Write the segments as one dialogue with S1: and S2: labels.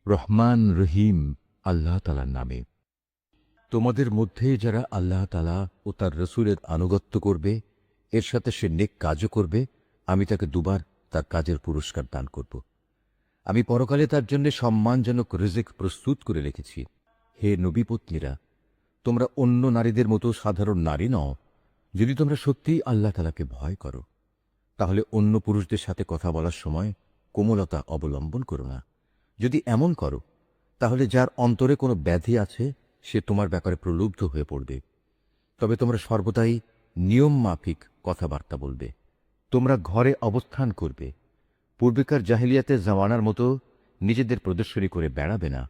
S1: রহমান রহিম আল্লাহ তাআলার নামে। তোমাদের মধ্যে যারা আল্লাহ তাআলা ও তার রসূলের আনুগত্য করবে, এর সাথে সে নেক কাজও করবে, আমি তাকে দুবার তার কাজের পুরস্কার দান করব। আমি পরকালে তার জন্য সম্মানজনক রিজিক প্রস্তুত করে রেখেছি। হে নবীপত্নীরা, তোমরা অন্য নারীদের মতো সাধারণ নারী নও। যদি তোমরা সত্যিই আল্লাহ তাআলাকে ভয় করো, তাহলে অন্য পুরুষদের সাথে কথা বলার সময় কোমলতা অবলম্বন করো না। যদি এমন করো, তাহলে যার অন্তরে কোনো ব্যাধি আছে সে তোমার ব্যাপারে প্রলুব্ধ হয়ে পড়বে। তবে তোমরা সর্বদাই নিয়ম মাফিক কথাবার্তা বলবে। তোমরা ঘরে অবস্থান করবে। পূর্বেকার জাহিলিয়াতের জামানার মতো নিজেদের প্রদর্শনী করে বেড়াবে না।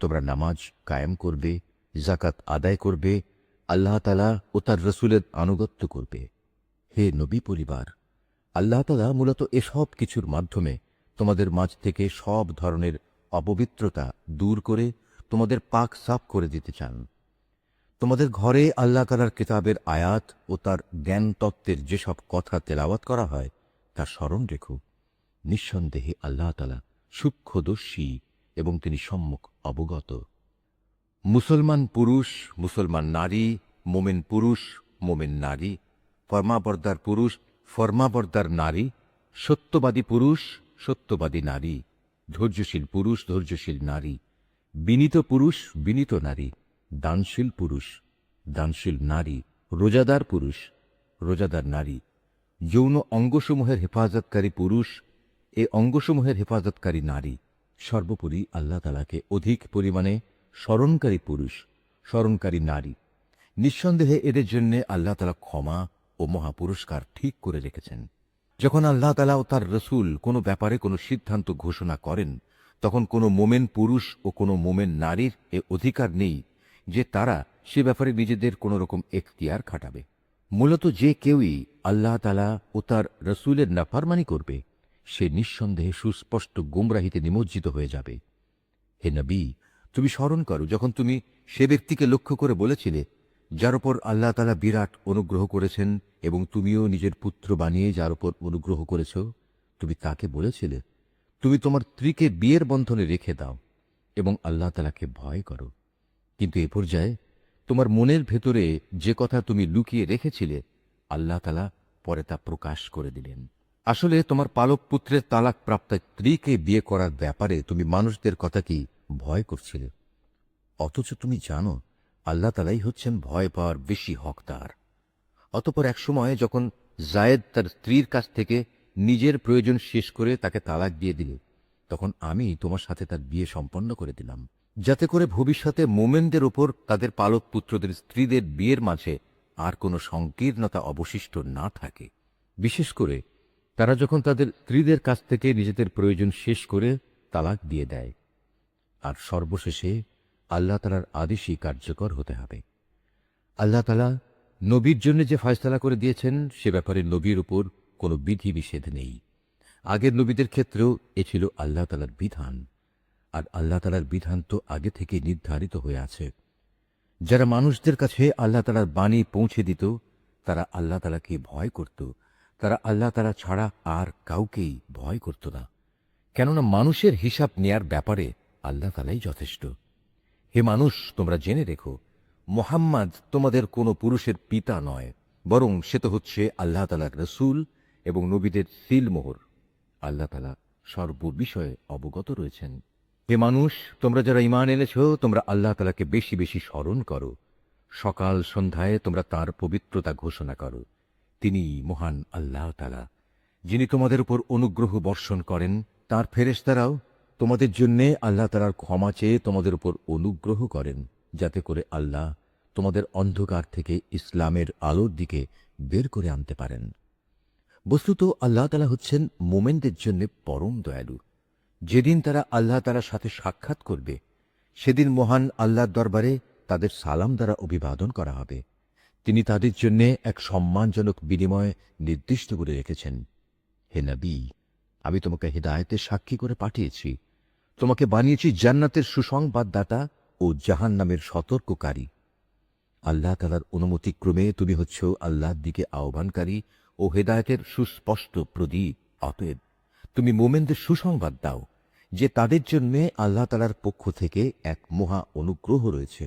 S1: তোমরা নামাজ কায়েম করবে, জাকাত আদায় করবে, আল্লাহ তাআলা ও তার রসূলের আনুগত্য করবে। হে নবী পরিবার, আল্লাহ তাআলা মূলত এসব কিছুর মাধ্যমে তোমাদের মাঝ থেকে সব ধরনের অপবিত্রতা দূর করে তোমাদের পাক সাফ করে দিতে চান। তোমাদের ঘরে আল্লাহ তাআলার কিতাবের আয়াত ও তার জ্ঞান তত্ত্বের যেসব কথা তেলাওয়াত করা হয় তা স্মরণ রেখো। নিঃসন্দেহে আল্লাহ তাআলা সূক্ষ্মদর্শী এবং তিনি সম্যক অবগত। মুসলমান পুরুষ, মুসলমান নারী, মোমেন পুরুষ, মোমেন নারী, ফরমাবরদার পুরুষ, ফরমাবরদার নারী, সত্যবাদী পুরুষ, সত্যবাদী নারী, ধৈর্যশীল পুরুষ, ধৈর্যশীল নারী, বিনীত পুরুষ, বিনীত নারী, দানশীল পুরুষ, দানশীল নারী, রোজাদার পুরুষ, রোজাদার নারী, যৌন অঙ্গসমূহের হেফাজতকারী পুরুষ, এ অঙ্গসমূহের হেফাজতকারী নারী, সর্বোপরি আল্লাহ তাআলাকে অধিক পরিমাণে স্মরণকারী পুরুষ, স্মরণকারী নারী। নিঃসন্দেহে এদের জন্য আল্লাহ তাআলা ক্ষমা ও মহাপুরস্কার ঠিক করে রেখেছেন। যখন আল্লাহ তাআলা ও তার রসূল কোনো ব্যাপারে কোনো সিদ্ধান্ত ঘোষণা করেন, তখন কোনো মোমেন পুরুষ ও কোনো মোমেন নারীর এ অধিকার নেই যে তারা সে ব্যাপারে নিজেদের কোনো রকম এখতিয়ার খাটাবে। মূলত যে কেউই আল্লাহ তাআলা ও তার রসূলের নাফরমানি করবে, সে নিঃসন্দেহে সুস্পষ্ট গুমরাহিতে নিমজ্জিত হয়ে যাবে। হে নবী, তুমি স্মরণ করো যখন তুমি সে ব্যক্তিকে লক্ষ্য করে বলেছিলে, যার উপর আল্লাহ তাআলা বিরাট অনুগ্রহ করেছেন এবং তুমিও নিজের পুত্র বানিয়ে যার উপর অনুগ্রহ করেছ, তুমি তাকে বলেছিলে, তুমি তোমার স্ত্রীকে বিয়ের বন্ধনে রেখে দাও এবং আল্লাহ তাআলাকে ভয় করো। কিন্তু এ পর্যায়ে তোমার মনের ভেতরে যে কথা তুমি লুকিয়ে রেখেছিলে, আল্লাহ তাআলা পরে তা প্রকাশ করে দিলেন। আসলে তোমার পালক পুত্রের তালাক প্রাপ্ত স্ত্রীকে বিয়ে করার ব্যাপারে তুমি মানুষদের কথা কি ভয় করছিলে, অথচ তুমি জানো আল্লাহ তাআলাই হচ্ছেন ভয় পাওয়ার বেশি হকদার। অতঃপর এক সময়ে যখন জায়েদ তার স্ত্রীর কাছ থেকে নিজের প্রয়োজন শেষ করে তাকে তালাক দিয়ে দিলে, তখন আমি তোমার সাথে তার বিয়ে সম্পন্ন করে দিলাম, যাতে করে ভবিষ্যতে মোমেনদের উপর তাদের পালক পুত্রদের স্ত্রীদের বিয়ের মাঝে আর কোনো সংকীর্ণতা অবশিষ্ট না থাকে। বিশেষ করে তারা যখন তাদের স্ত্রীদের কাছ থেকে নিজেদের প্রয়োজন শেষ করে তালাক দিয়ে দেয়। আর সর্বশেষে আল্লাহ তাআলার আদেশই কার্যকর হতে হবে। আল্লাহ তাআলা নবীর জন্য যে ফয়সালা করে দিয়েছেন সে ব্যাপারে নবীর উপর কোনো বিধিনিষেধ নেই। আগের নবীদের ক্ষেত্রেও এ ছিল আল্লাহ তাআলার বিধান, আর আল্লাহ তাআলার বিধান তো আগে থেকে নির্ধারিত হয়ে আছে। যারা মানুষদের কাছে আল্লাহ তাআলার বাণী পৌঁছে দিত, তারা আল্লাহ তাআলাকে ভয় করত। তারা আল্লাহ তাআলা ছাড়া আর কাউকেই ভয় করত না, কেননা মানুষের হিসাব নেয়ার ব্যাপারে আল্লাহ তাআলাই যথেষ্ট। হে মানুষ, তোমরা জেনে রেখো, মুহাম্মদ তোমাদের কোনো পুরুষের পিতা নয়, বরং সে তো হচ্ছে আল্লাহ তাআলার রসূল এবং নবীদের সিলমোহর। আল্লাহ তাআলা সর্ববিষয়ে অবগত রয়েছেন। হে মানুষ, তোমরা যারা ঈমান এনেছ, তোমরা আল্লাহ তাআলাকে বেশি বেশি স্মরণ করো। সকাল সন্ধ্যায় তোমরা তাঁর পবিত্রতা ঘোষণা করো। তিনি মহান আল্লাহ তাআলা, যিনি তোমাদের উপর অনুগ্রহ বর্ষণ করেন। তাঁর ফেরেশতারাও তোমাদের জন্য আল্লাহ তাআলার ক্ষমা চেয়ে তোমাদের উপর অনুগ্রহ করেন, যাতে করে আল্লাহ তোমাদের অন্ধকার থেকে ইসলামের আলোর দিকে বের করে আনতে পারেন। বস্তুত আল্লাহ তাআলা হচ্ছেন মোমেনদের জন্য পরম দয়ালু। যেদিন তারা আল্লাহ তাআলার সাথে সাক্ষাৎ করবে, সেদিন মহান আল্লাহর দরবারে তাদের সালাম দ্বারা অভিবাদন করা হবে। তিনি তাদের জন্য এক সম্মানজনক বিনিময় নির্দিষ্ট করে রেখেছেন। হে নবী, আমি তোমাকে হিদায়াতের সাক্ষী করে পাঠিয়েছি। তোমাকে বানিয়েছি জান্নাতের সুসংবাদদাতা ও জাহান্নামের সতর্ককারী। আল্লাহ তাআলার অনুমতিক্রমে তুমি হচ্ছ আল্লাহর দিকে আহ্বানকারী ও হেদায়েতের সুস্পষ্ট প্রদীপ। অতএব তুমি মোমেনদের সুসংবাদ দাও যে তাদের জন্যে আল্লাহ তাআলার পক্ষ থেকে এক মহা অনুগ্রহ রয়েছে।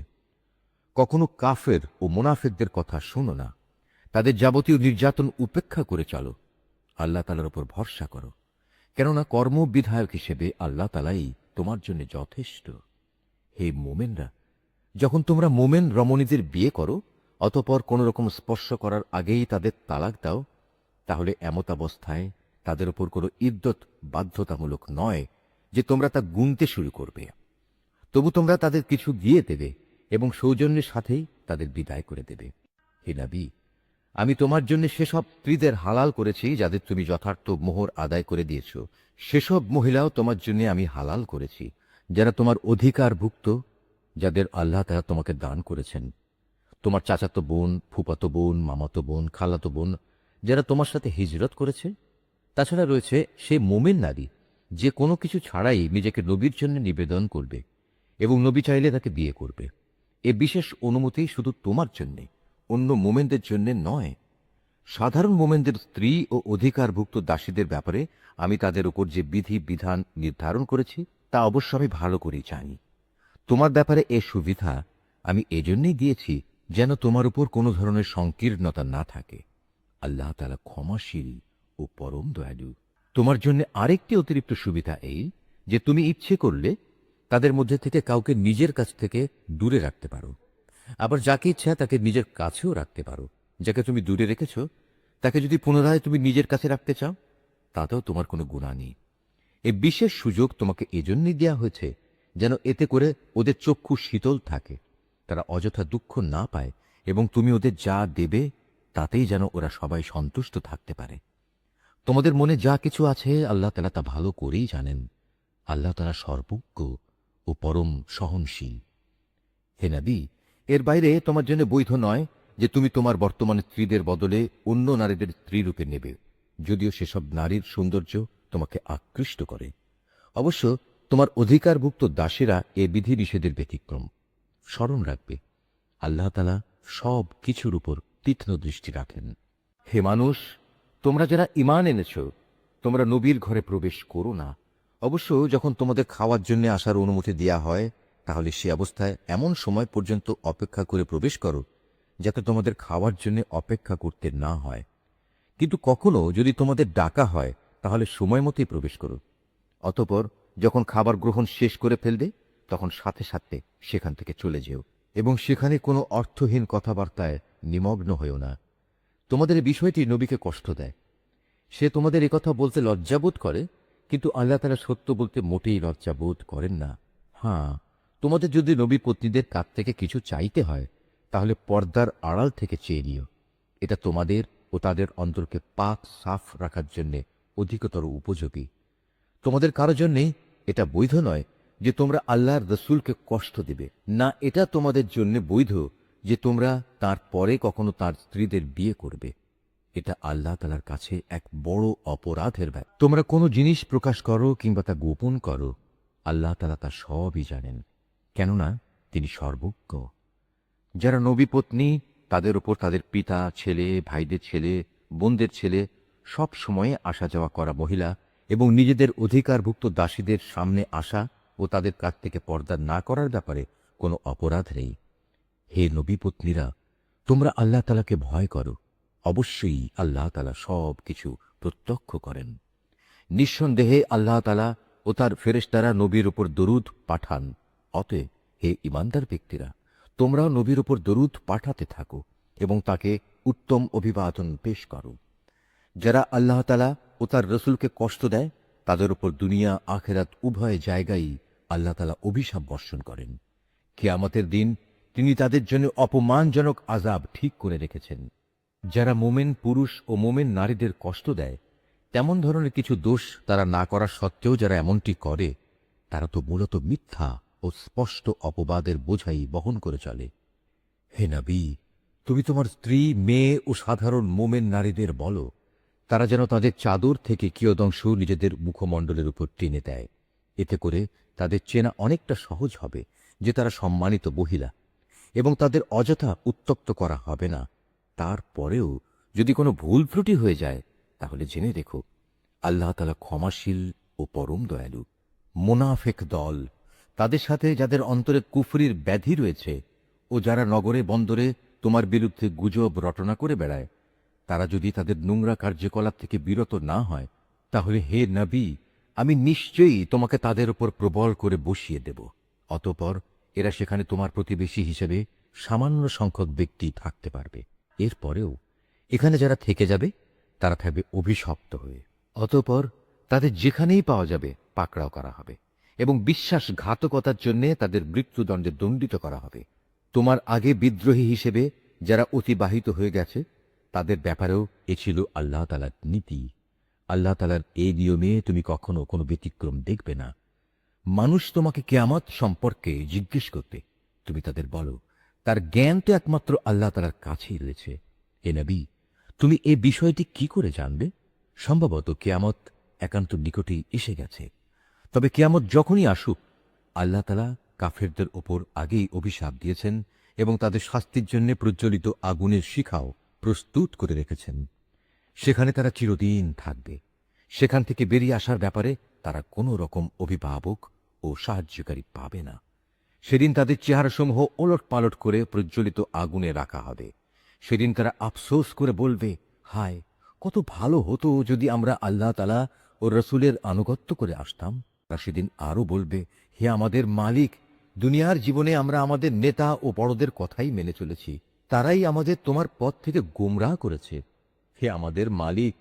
S1: কখনো কাফের ও মুনাফিকদের কথা শোনো না, তাদের যাবতীয় নির্যাতন উপেক্ষা করে চলো, আল্লাহ তাআলার উপর ভরসা করো, কেননা কর্মবিধায়ক হিসেবে আল্লাহ তাআলাই তোমার জন্য যথেষ্ট। হে মোমেনরা, যখন তোমরা মোমেন রমণীদের বিয়ে করো অতঃপর কোন রকম স্পর্শ করার আগেই তাদের তালাক দাও, তাহলে এমতাবস্থায় তাদের উপর কোনো ইদ্যত বাধ্যতামূলক নয় যে তোমরা তা গুনতে শুরু করবে। তবু তোমরা তাদের কিছু দিয়ে দেবে এবং সৌজন্যের সাথেই তাদের বিদায় করে দেবে। হে নবী, আমি তোমার জন্য সেসব স্ত্রীদের হালাল করেছি যাদের তুমি যথার্থ মোহর আদায় করে দিয়েছ। সেসব মহিলাও তোমার জন্য আমি হালাল করেছি যারা তোমার অধিকারভুক্ত, যাদের আল্লাহ তাআলা তোমাকে দান করেছেন। তোমার চাচাতো বোন, ফুফাতো বোন, মামাতো বোন, খালাতো বোন যারা তোমার সাথে হিজরত করেছে। তাছাড়া রয়েছে সে মোমেন নারী যে কোনো কিছু ছাড়াই নিজেকে নবীর জন্য নিবেদন করবে এবং নবী চাইলে তাকে বিয়ে করবে। এ বিশেষ অনুমতি শুধু তোমার জন্যে, অন্য মোমেনদের জন্য নয়। সাধারণ মোমেনদের স্ত্রী ও অধিকারভুক্ত দাসীদের ব্যাপারে আমি তাদের উপর যে বিধি বিধান নির্ধারণ করেছি তা অবশ্য আমি ভালো করেই জানি। তোমার ব্যাপারে এ সুবিধা আমি এজন্যই দিয়েছি যেন তোমার উপর কোনো ধরনের সংকীর্ণতা না থাকে। আল্লাহ তাআলা ক্ষমাশীল ও পরম দয়ালু। তোমার জন্য আরেকটি অতিরিক্ত সুবিধা এই যে তুমি ইচ্ছে করলে তাদের মধ্যে থেকে কাউকে নিজের কাছ থেকে দূরে রাখতে পারো, আবার যাকে ইচ্ছা তাকে নিজের কাছেও রাখতে পারো। যাকে তুমি দূরে রেখেছ তাকে যদি পুনরায় তুমি নিজের কাছে রাখতে চাও তাতেও তোমার কোনো গুনাহ নেই। এই বিশেষ সুযোগ তোমাকে এজন্যই দেওয়া হয়েছে যেন এতে করে ওদের চক্ষু শীতল থাকে, তারা অযথা দুঃখ না পায় এবং তুমি ওদের যা দেবে তাতেই যেন ওরা সবাই সন্তুষ্ট থাকতে পারে। তোমাদের মনে যা কিছু আছে আল্লাহ তাআলা তা ভালো করেই জানেন। আল্লাহ তাআলা সর্বজ্ঞ ও পরম সহনশীল। হে নবী, এর বাইরে তোমার জন্য বৈধ নয় যে তুমি তোমার বর্তমান স্ত্রীদের বদলে অন্য নারীদের স্ত্রীরূপে নেবে, যদিও সেসব নারীর সৌন্দর্য তোমাকে আকৃষ্ট করে। অবশ্য তোমার অধিকারভুক্ত দাসীরা এ বিধি নিষেধের ব্যতিক্রম। স্মরণ রাখবে, আল্লাহ তাআলা সব কিছুর উপর তীক্ষ্ণ দৃষ্টি রাখেন। হে মানুষ, তোমরা যারা ঈমান এনেছ, তোমরা নবীর ঘরে প্রবেশ করো না। অবশ্য যখন তোমাদের খাওয়ার জন্য আসার অনুমতি দেয়া হয় তাহলে সে অবস্থায় এমন সময় পর্যন্ত অপেক্ষা করে প্রবেশ করো যাতে তোমাদের খাওয়ার জন্য অপেক্ষা করতে না হয়। কিন্তু কখনো যদি তোমাদের ডাকা হয় তাহলে সময় মতোই প্রবেশ করো। অতঃপর যখন খাবার গ্রহণ শেষ করে ফেলবে তখন সাথে সাথে সেখান থেকে চলে যেও এবং সেখানে কোনো অর্থহীন কথাবার্তায় নিমগ্ন হয়েও না। তোমাদের এই বিষয়টি নবীকে কষ্ট দেয়। সে তোমাদের একথা বলতে লজ্জাবোধ করে, কিন্তু আল্লাহ তাআলা সত্য বলতে মোটেই লজ্জাবোধ করেন না। হ্যাঁ, তোমাদের যদি নবী পত্নীদের কাছ থেকে কিছু চাইতে হয় তাহলে পর্দার আড়াল থেকে চেয়ে নিও। এটা তোমাদের ও তাদের অন্তরকে পাক সাফ রাখার জন্য অধিকতর উপযোগী। তোমাদের কারো জন্যেই এটা বৈধ নয় যে তোমরা আল্লাহর রসুলকে কষ্ট দিবে, না এটা তোমাদের জন্য বৈধ যে তোমরা তার পরে কখনো তার স্ত্রীদের বিয়ে করবে। এটা আল্লাহ তাআলার কাছে এক বড় অপরাধের ব্যাপার। তোমরা কোনো জিনিস প্রকাশ করো কিংবা তা গোপন করো, আল্লাহ তাআলা তা সবই জানেন, কেননা তিনি সর্বজ্ঞ। যারা নবী পত্নী তাদের উপর তাদের পিতা, ছেলে, ভাইদের ছেলে, বোনদের ছেলে সব সময়ে আসা যাওয়া করা মহিলা এবং নিজেদের অধিকারভুক্ত দাসীদের সামনে আসা ও তাদের কাছ থেকে পর্দা না করার ব্যাপারে কোনো অপরাধ নেই। হে নবী পত্নীরা, তোমরা আল্লাহ তাআলাকে ভয় করো, অবশ্যই আল্লাহ তাআলা সব কিছু প্রত্যক্ষ করেন। নিঃসন্দেহে আল্লাহ তাআলা ও তার ফেরেশতারা নবীর উপর দরুদ পাঠান। অতএব হে ঈমানদার ব্যক্তিরা, তোমরাও নবীর উপর দরুদ পাঠাতে থাকো এবং তাকে উত্তম অভিবাদন পেশ করো। যারা আল্লাহ তাআলা ও তার রসুলকে কষ্ট দেয় তাদের উপর দুনিয়া আখেরাত উভয় জায়গায় আল্লাহ তাআলা অভিশাপ বর্ষণ করেন। কিয়ামতের দিন তিনি তাদের জন্য অপমানজনক আযাব ঠিক করে রেখেছেন। যারা মোমেন পুরুষ ও মোমেন নারীদের কষ্ট দেয় তেমন ধরনের কিছু দোষ তারা না করা সত্ত্বেও যারা এমনটি করে তারা তো মূলত মিথ্যা ও স্পষ্ট অপবাদের বোঝাই বহন করে চলে। হে নবী, তুমি তোমার স্ত্রী, মেয়ে ও সাধারণ মোমেন নারীদের বলো তারা যেন তাদের চাদর থেকে কিয়দংশ নিজেদের মুখমণ্ডলের উপর টেনে দেয়। এতে করে তাদের চেনা অনেকটা সহজ হবে যে তারা সম্মানিত মহিলা এবং তাদের অযথা উত্তক্ত করা হবে না। তারপরেও যদি কোনো ভুল ত্রুটি হয়ে যায় তাহলে জেনে রেখো, আল্লাহ তাআলা ক্ষমাশীল ও পরম দয়ালু। মুনাফেক দল, তাদের সাথে যাদের অন্তরে কুফরির ব্যাধি রয়েছে ও যারা নগরে বন্দরে তোমার বিরুদ্ধে গুজব রটনা করে বেড়ায়, তারা যদি তাদের নোংরা কার্যকলাপ থেকে বিরত না হয়, তাহলে হে নবী, আমি নিশ্চয়ই তোমাকে তাদের উপর প্রবল করে বসিয়ে দেব। অতঃপর এরা সেখানে তোমার প্রতিবেশী হিসেবে সামান্য সংখ্যক ব্যক্তি থাকতে পারবে। এরপরেও এখানে যারা থেকে যাবে তারা থাকবে অভিশপ্ত হয়ে। অতঃপর তাদের যেখানেই পাওয়া যাবে পাকড়াও করা হবে এবং বিশ্বাসঘাতকতার জন্য তাদের মৃত্যুদণ্ডে দণ্ডিত করা হবে। তোমার আগে বিদ্রোহী হিসেবে যারা অতিবাহিত হয়ে গেছে তাদের ব্যাপারেও এ ছিল আল্লাহ তাআলার নীতি। আল্লাহ তাআলার এই নিয়মে তুমি কখনো কোনো ব্যতিক্রম দেখবে না। মানুষ তোমাকে কিয়ামত সম্পর্কে জিজ্ঞেস করতে, তুমি তাদের বলো, তার জ্ঞান তো একমাত্র আল্লাহ তাআলার কাছেই রয়েছে। হে নবী, তুমি এই বিষয়টি কি করে জানবে? সম্ভবত কিয়ামত একান্ত নিকটেই এসে গেছে। তবে কিয়ামত যখনই আসুক, আল্লাহ তাআলা কাফেরদের ওপর আগেই অভিশাপ দিয়েছেন এবং তাদের শাস্তির জন্য প্রজ্বলিত আগুনের শিখাও প্রস্তুত করে রেখেছেন। সেখানে তারা চিরদিন থাকবে। সেখান থেকে বেরিয়ে আসার ব্যাপারে তারা কোনো রকম অভিভাবক ও সাহায্যকারী পাবে না। সেদিন তাদের চেহারাসমূহ ওলট পালট করে প্রজ্বলিত আগুনে রাখা হবে। সেদিন তারা আফসোস করে বলবে, হায়, কত ভালো হতো যদি আমরা আল্লাহ তাআলা ও রসুলের আনুগত্য করে আসতাম। তারা সেদিন আরও বলবে, হে আমাদের মালিক, দুনিয়ার জীবনে আমরা আমাদের নেতা ও বড়দের কথাই মেনে চলেছি, তারাই আমাদের তোমার পথ থেকে গোমরাহ করেছে। হে আমাদের মালিক,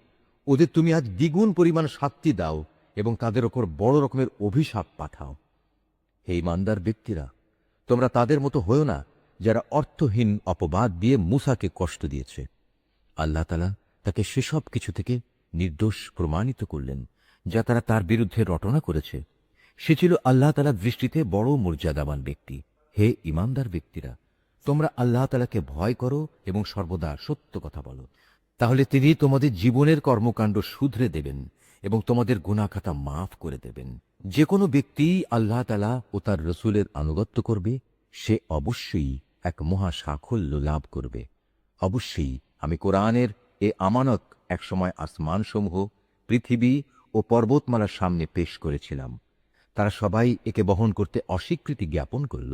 S1: ওদের তুমি আজ দ্বিগুণ পরিমাণ শাস্তি দাও এবং তাদের ওপর বড় রকমের অভিশাপ পাঠাও। হে ঈমানদার ব্যক্তিরা, তোমরা তাদের মতো হও না যারা অর্থহীন অপবাদ দিয়ে মূসাকে কষ্ট দিয়েছে। আল্লাহ তাআলা তাকে সেসব কিছু থেকে নির্দোষ প্রমাণিত করলেন যা তারা তার বিরুদ্ধে রটনা করেছে। সে ছিল আল্লাহ তাআলার দৃষ্টিতে বড় মর্যাদাবান ব্যক্তি। হে ঈমানদার ব্যক্তিরা, তোমরা আল্লাহ তাআলাকে ভয় করো এবং সর্বদা সত্য কথা বলো, তাহলে তিনি তোমাদের জীবনের কর্মকাণ্ড শুধরে দেবেন এবং তোমাদের গুনাহ খাতা মাফ করে দেবেন। যে কোনো ব্যক্তি আল্লাহ তাআলা ও তার রসুলের আনুগত্য করবে, সে অবশ্যই এক মহা সাফল্য লাভ করবে। অবশ্যই আমি কোরআনের এ আমানত একসময় আসমানসমূহ, পৃথিবী ও পর্বতমালার সামনে পেশ করেছিলাম। তারা সবাই একে বহন করতে অস্বীকৃতি জ্ঞাপন করল।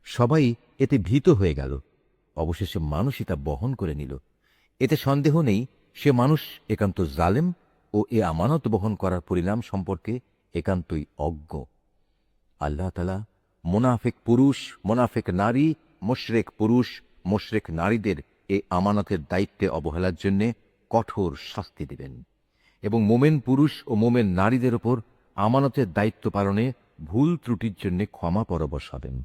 S1: সবাই এতে ভীত হয়ে গেল। অবশেষে মানুষই তা বহন করে নিল। এতে সন্দেহ নেই, সে মানুষ একান্ত জালেম ও এ আমানত বহন করার পরিণাম সম্পর্কে একান্তই অজ্ঞ। আল্লাহ তাআলা মুনাফিক পুরুষ, মুনাফিক নারী, মুশরিক পুরুষ, মুশরিক নারীদের এ আমানতের দায়িত্বে অবহেলার জন্য কঠোর শাস্তি দিবেন এবং মোমেন পুরুষ ও মোমেন নারীদের ওপর আমানতের দায়িত্ব পালনে ভুল ত্রুটির জন্য ক্ষমা পরবশ হবেন।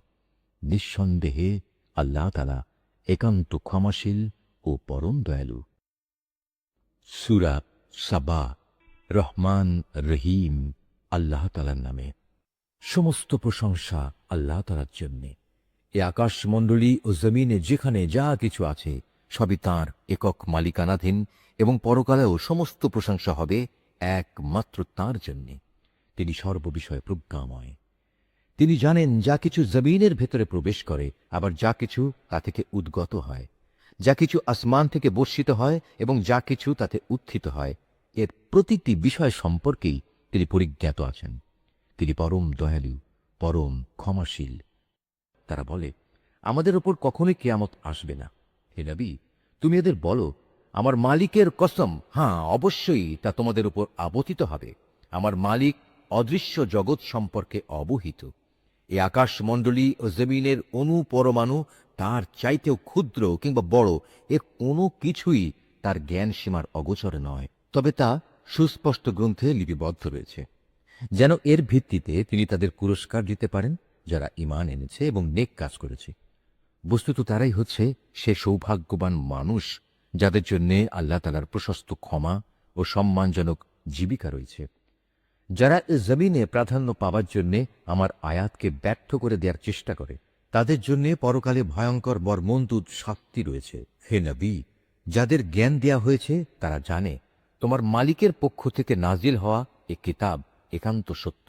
S1: নিঃসন্দেহে আল্লাহ তাআলা একান্ত ক্ষমাশীল ও পরম দয়ালু। সূরা সাবা। রহমান রহিম আল্লাহ তাআলার নামে। সমস্ত প্রশংসা আল্লাহ তাআলার জন্যে। এ আকাশমণ্ডলী ও জমিনে যেখানে যা কিছু আছে সবই তাঁর একক মালিকানাধীন এবং পরকালেও সমস্ত প্রশংসা হবে একমাত্র তাঁর জন্যে। তিনি সর্ববিষয়ে প্রজ্ঞাময়। তিনি জানেন যা কিছু জমিনের ভেতরে প্রবেশ করে, আবার যা কিছু তা থেকে উদ্গত হয়, যা কিছু আসমান থেকে বর্ষিত হয় এবং যা কিছু তাতে উত্থিত হয়। এর প্রতিটি বিষয় সম্পর্কেই তিনি পরিজ্ঞাত আছেন। তিনি পরম দয়ালু, পরম ক্ষমাশীল। তারা বলে, আমাদের ওপর কখনোই কিয়ামত আসবে না। হে নবী, তুমি এদের বলো, আমার মালিকের কসম, হ্যাঁ, অবশ্যই তা তোমাদের উপর আবর্তিত হবে। আমার মালিক অদৃশ্য জগৎ সম্পর্কে অবহিত। এই আকাশমণ্ডলী ও জমিনের অণু পরমাণু তার চাইতেও ক্ষুদ্র কিংবা বড়, এর কোনো কিছুই তার জ্ঞান সীমার অগোচরে নয়। তবে তা সুস্পষ্ট গ্রন্থে লিপিবদ্ধ রয়েছে, যেন এর ভিত্তিতে তিনি তাদের পুরস্কার দিতে পারেন যারা ঈমান এনেছে এবং নেক কাজ করেছে। বস্তুত তারাই হচ্ছে সে সৌভাগ্যবান মানুষ যাদের জন্য আল্লাহ তাআলার প্রশস্ত ক্ষমা ও সম্মানজনক জীবিকা রয়েছে। যারা এ জমিনে প্রাধান্য পাওয়ার জন্য আমার আয়াতকে ব্যর্থ করে দেওয়ার চেষ্টা করে, তাদের জন্য পরকালে ভয়ঙ্কর বর্মন্তুদ শাস্তি রয়েছে। হে নবী, যাদের জ্ঞান দেয়া হয়েছে তারা জানে তোমার মালিকের পক্ষ থেকে নাজিল হওয়া এ কিতাব একান্ত সত্য।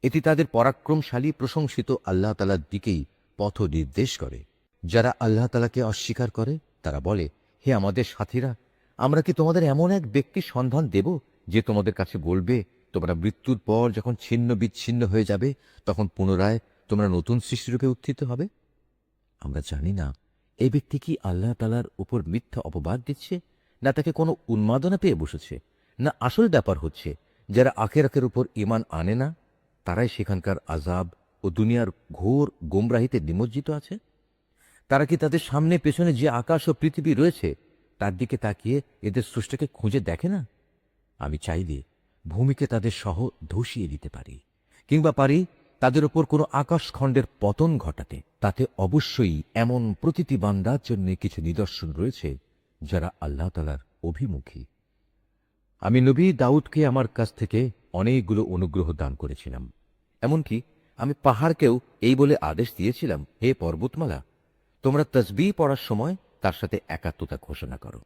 S1: এটি তাদের পরাক্রমশালী প্রশংসিত আল্লাহ তাআলার দিকেই পথ নির্দেশ করে। যারা আল্লাহ তাআলাকে অস্বীকার করে তারা বলে, হে আমাদের সাথীরা, আমরা কি তোমাদের এমন এক ব্যক্তির সন্ধান দেব যে তোমাদের কাছে বলবে, তোমরা মৃত্যুর পর যখন ছিন্ন বিচ্ছিন্ন হয়ে যাবে তখন পুনরায় তোমরা নতুন সৃষ্টিরূপে উত্থিত হবে? আমরা জানি না এই ব্যক্তি কি আল্লাহ তাআলার উপর মিথ্যা অপবাদ দিচ্ছে, না তাকে কোনো উন্মাদনা পেয়ে বসেছে, না আসল ব্যাপার হচ্ছে যারা আখিরাতের উপর ঈমান আনে না তারাই সেখানকার আযাব ও দুনিয়ার ঘোর গোমরাহিতে নিমজ্জিত আছে। তারা কি তাদের সামনে পেছনে যে আকাশ ও পৃথিবী রয়েছে তার দিকে তাকিয়ে এদের স্রষ্টাকে খুঁজে দেখে না? আমি চাইলে ভূমিকে তাদের সহ ধসিয়ে দিতে পারি, কিংবা পারি তাদের ওপর কোনো আকাশখণ্ডের পতন ঘটাতে। তাতে অবশ্যই এমন প্রতিটি বান্দার জন্য কিছু নিদর্শন রয়েছে যারা আল্লাহ তাআলার অভিমুখী। আমি নবী দাউদকে আমার কাছ থেকে অনেকগুলো অনুগ্রহ দান করেছিলাম। এমনকি আমি পাহাড়কেও এই বলে আদেশ দিয়েছিলাম, হে পর্বতমালা, তোমরা তসবিহ পড়ার সময় তার সাথে একাত্মতা ঘোষণা করো।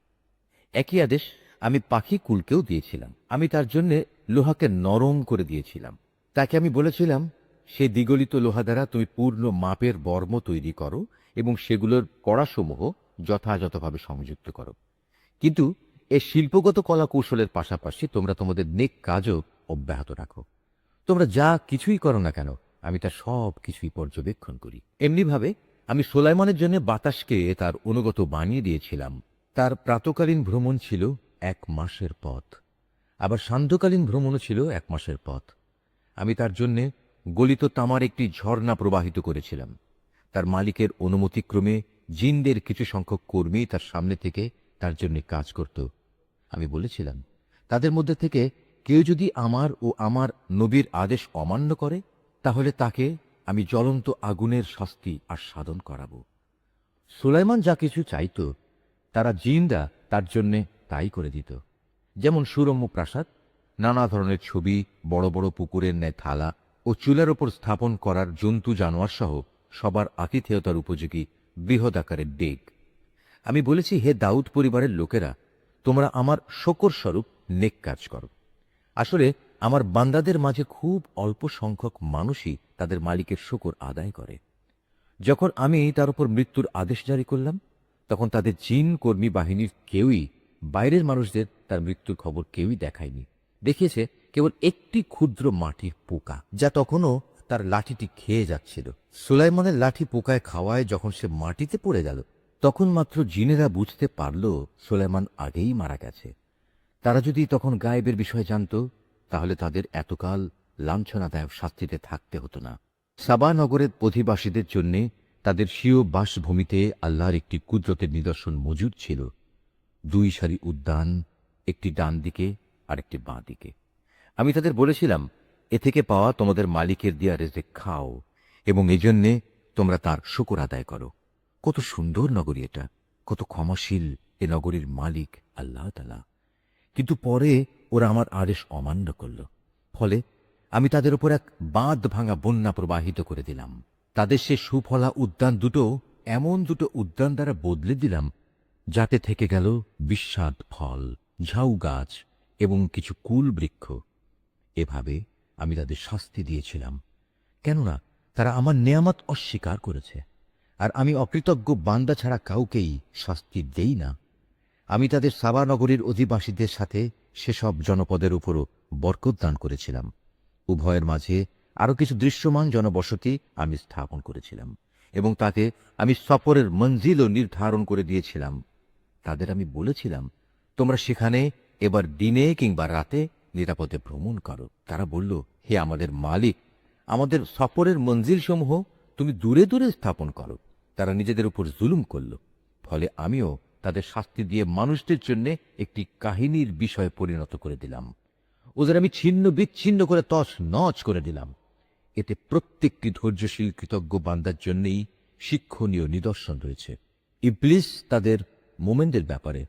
S1: একই আদেশ আমি পাখি কুলকেও দিয়েছিলাম। আমি তার জন্য লোহাকে নরম করে দিয়েছিলাম। তাকে আমি বলেছিলাম, সে দ্বিগলিত লোহা দ্বারা তুমি পূর্ণ মাপের বর্ম তৈরি করো এবং সেগুলোর কড়াসমূহ যথাযথভাবে সংযুক্ত করো। কিন্তু এই শিল্পগত কলা কৌশলের পাশাপাশি তোমরা তোমাদের নেক কাজও অব্যাহত রাখো। তোমরা যা কিছুই করো না কেন আমি তা সব কিছুই পর্যবেক্ষণ করি। এমনিভাবে আমি সোলাইমানের জন্য বাতাসকে তার অনুগত বানিয়ে দিয়েছিলাম। তার প্রাতকালীন ভ্রমণ ছিল 1 মাসের পথ, আবার সান্ধ্যকালীন ভ্রমণও ছিল 1 মাসের পথ। আমি তার জন্যে গলিত তামার একটি ঝর্ণা প্রবাহিত করেছিলাম। তার মালিকের অনুমতিক্রমে জিনদের কিছু সংখ্যক কর্মী তার সামনে থেকে তার জন্য কাজ করত। আমি বলেছিলাম, তাদের মধ্যে থেকে কেউ যদি আমার ও আমার নবীর আদেশ অমান্য করে তাহলে তাকে আমি জ্বলন্ত আগুনের শাস্তি আস্বাদন করাব। সুলাইমান যা কিছু চাইত তারা জিনরা তার জন্যে তাই করে দিত। যেমন সুরম্য প্রাসাদ, নানা ধরনের ছবি, বড় বড় পুকুরের ন্যায় থালা ও চুলার ওপর স্থাপন করার জন্তু জানোয়ার সহ সবার আতিথেয়তার উপযোগী বৃহৎ আকারের ডেক। আমি বলেছি, হে দাউদ পরিবারের লোকেরা, তোমরা আমার শকর স্বরূপ নেক কাজ করো। আসলে আমার বান্দাদের মাঝে খুব অল্প সংখ্যক মানুষই তাদের মালিকের শকর আদায় করে। যখন আমি তার উপর মৃত্যুর আদেশ জারি করলাম তখন তাদের জিন কর্মী বাহিনীর কেউই বাইরের মানুষদের তার মৃত্যুর খবর কেউই দেখায়নি। দেখিয়েছে কেবল একটি ক্ষুদ্র মাটির পোকা, যা তখনও তার লাঠিটি খেয়ে যাচ্ছিল। সুলাইমানের লাঠি পোকায় খাওয়ায় যখন সে মাটিতে পড়ে গেল তখন মাত্র জিনেরা বুঝতে পারল সুলাইমান আগেই মারা গেছে। তারা যদি তখন গায়েবের বিষয়ে জানত তাহলে তাদের এতকাল লাঞ্ছনাদায়ক শাস্তিতে থাকতে হতো না। সাবা নগরের অধিবাসীদের জন্য তাদের স্বীয় বাসভূমিতে আল্লাহর একটি কুদরতের নিদর্শন মজুদ ছিল। 2 সারি উদ্যান, একটি ডান দিকে আর একটি বাঁ দিকে। আমি তাদের বলেছিলাম, এ থেকে পাওয়া তোমাদের মালিকের দেয়া রিজিক খাও এবং এজন্যে তোমরা তার শুকর আদায় করো। কত সুন্দর নগরী এটা, কত ক্ষমাশীল এ নগরীর মালিক আল্লাহ তাআলা। কিন্তু পরে ওরা আমার আদেশ অমান্য করল। ফলে আমি তাদের উপর এক বাঁধ ভাঙা বন্যা প্রবাহিত করে দিলাম। তাদের সে সুফলা উদ্যান দুটো এমন দুটো উদ্যান দ্বারা বদলে দিলাম যাতে থেকে গেল বিস্বাদ ফল, ঝাউ গাছ এবং কিছু কুল বৃক্ষ। এভাবে আমি তাদের শাস্তি দিয়েছিলাম, কেননা তারা আমার নেয়ামত অস্বীকার করেছে। আর আমি অকৃতজ্ঞ বান্দা ছাড়া কাউকেই শাস্তি দেই না। আমি তাদের সাবা নগরীর অধিবাসীদের সাথে সেসব জনপদের উপরও বরকত দান করেছিলাম। উভয়ের মাঝে আরো কিছু দৃশ্যমান জনবসতি আমি স্থাপন করেছিলাম এবং তাতে আমি সফরের মঞ্জিলও নির্ধারণ করে দিয়েছিলাম। তাদের আমি বলেছিলাম, তোমরা সেখানে এবার দিনে কিংবা রাতে নিরাপদে ভ্রমণ করো। তারা বলল, হে আমাদের মালিক, আমাদের সফরের মঞ্জিল সমূহ তুমি দূরে দূরে স্থাপন করো। তারা নিজেদের উপর জুলুম করল। ফলে আমিও তাদের শাস্তি দিয়ে মানুষদের জন্য একটি কাহিনীর বিষয়ে পরিণত করে দিলাম। ওদের আমি ছিন্ন বিচ্ছিন্ন করে তছ নচ করে দিলাম। এতে প্রত্যেকটি ধৈর্যশীল কৃতজ্ঞ বান্দার জন্যই শিক্ষণীয় নিদর্শন রয়েছে। ইবলিস তাদের মোমেনদের ব্যাপারে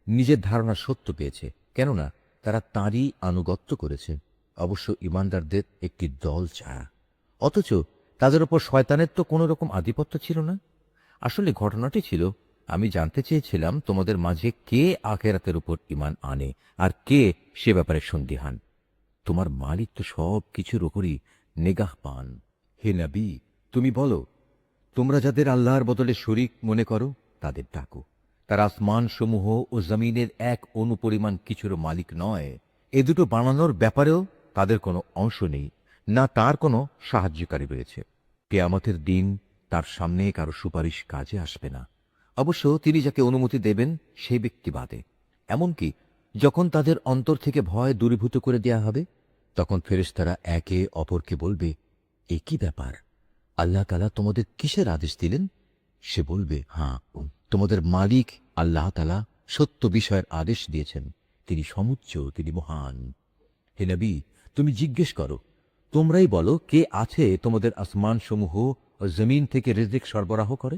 S1: নিজের ধারণা সত্য পেয়েছে, কেননা তারা তাঁরই আনুগত্য করেছে। অবশ্য ইমানদারদের একটি দল ছাড়া। অথচ তাদের ওপর শয়তানের তো কোনো রকম আধিপত্য ছিল না। আসলে ঘটনাটি ছিল, আমি জানতে চেয়েছিলাম তোমাদের মাঝে কে আখিরাতের উপর ঈমান আনে আর কে সে ব্যাপারে সন্দিহান। তোমার মালিক তো সব কিছুর উপরই নিগাহ পান। হে নবী, তুমি বলো, তোমরা যাদের আল্লাহর বদলে শরীক মনে করো তাদের ডাকো। তার আসমান সমূহ ও জমিনের এক অনুপরিমাণ কিছুর মালিক নয়। এ দুটো বানানোর ব্যাপারেও তাদের কোনো অংশ নেই, না তার কোনো সাহায্যকারী রয়েছে। কিয়ামতের দিন তার সামনে কারো সুপারিশ কাজে আসবে না, অবশ্য তিনি যাকে অনুমতি দেবেন সেই ব্যক্তি বাদে। এমনকি যখন তাদের অন্তর থেকে ভয় দূরীভূত করে দেয়া হবে, তখন ফেরেশতারা একে অপরকে বলবে, এ কি ব্যাপার, আল্লাহ তাআলা তোমাদের কিসের আদেশ দিলেন? সে বলবে, হ্যাঁ, তোমাদের মালিক আল্লাহ তাআলা সত্য বিষয়ের আদেশ দিয়েছেন, তিনি সমুচ্চ, তিনি মহান। হে নবী, তুমি জিজ্ঞেস করো, তোমরাই বলো, কে আছে তোমাদের আসমান সমূহ ও জমিন থেকে রিজিক সরবরাহ করে?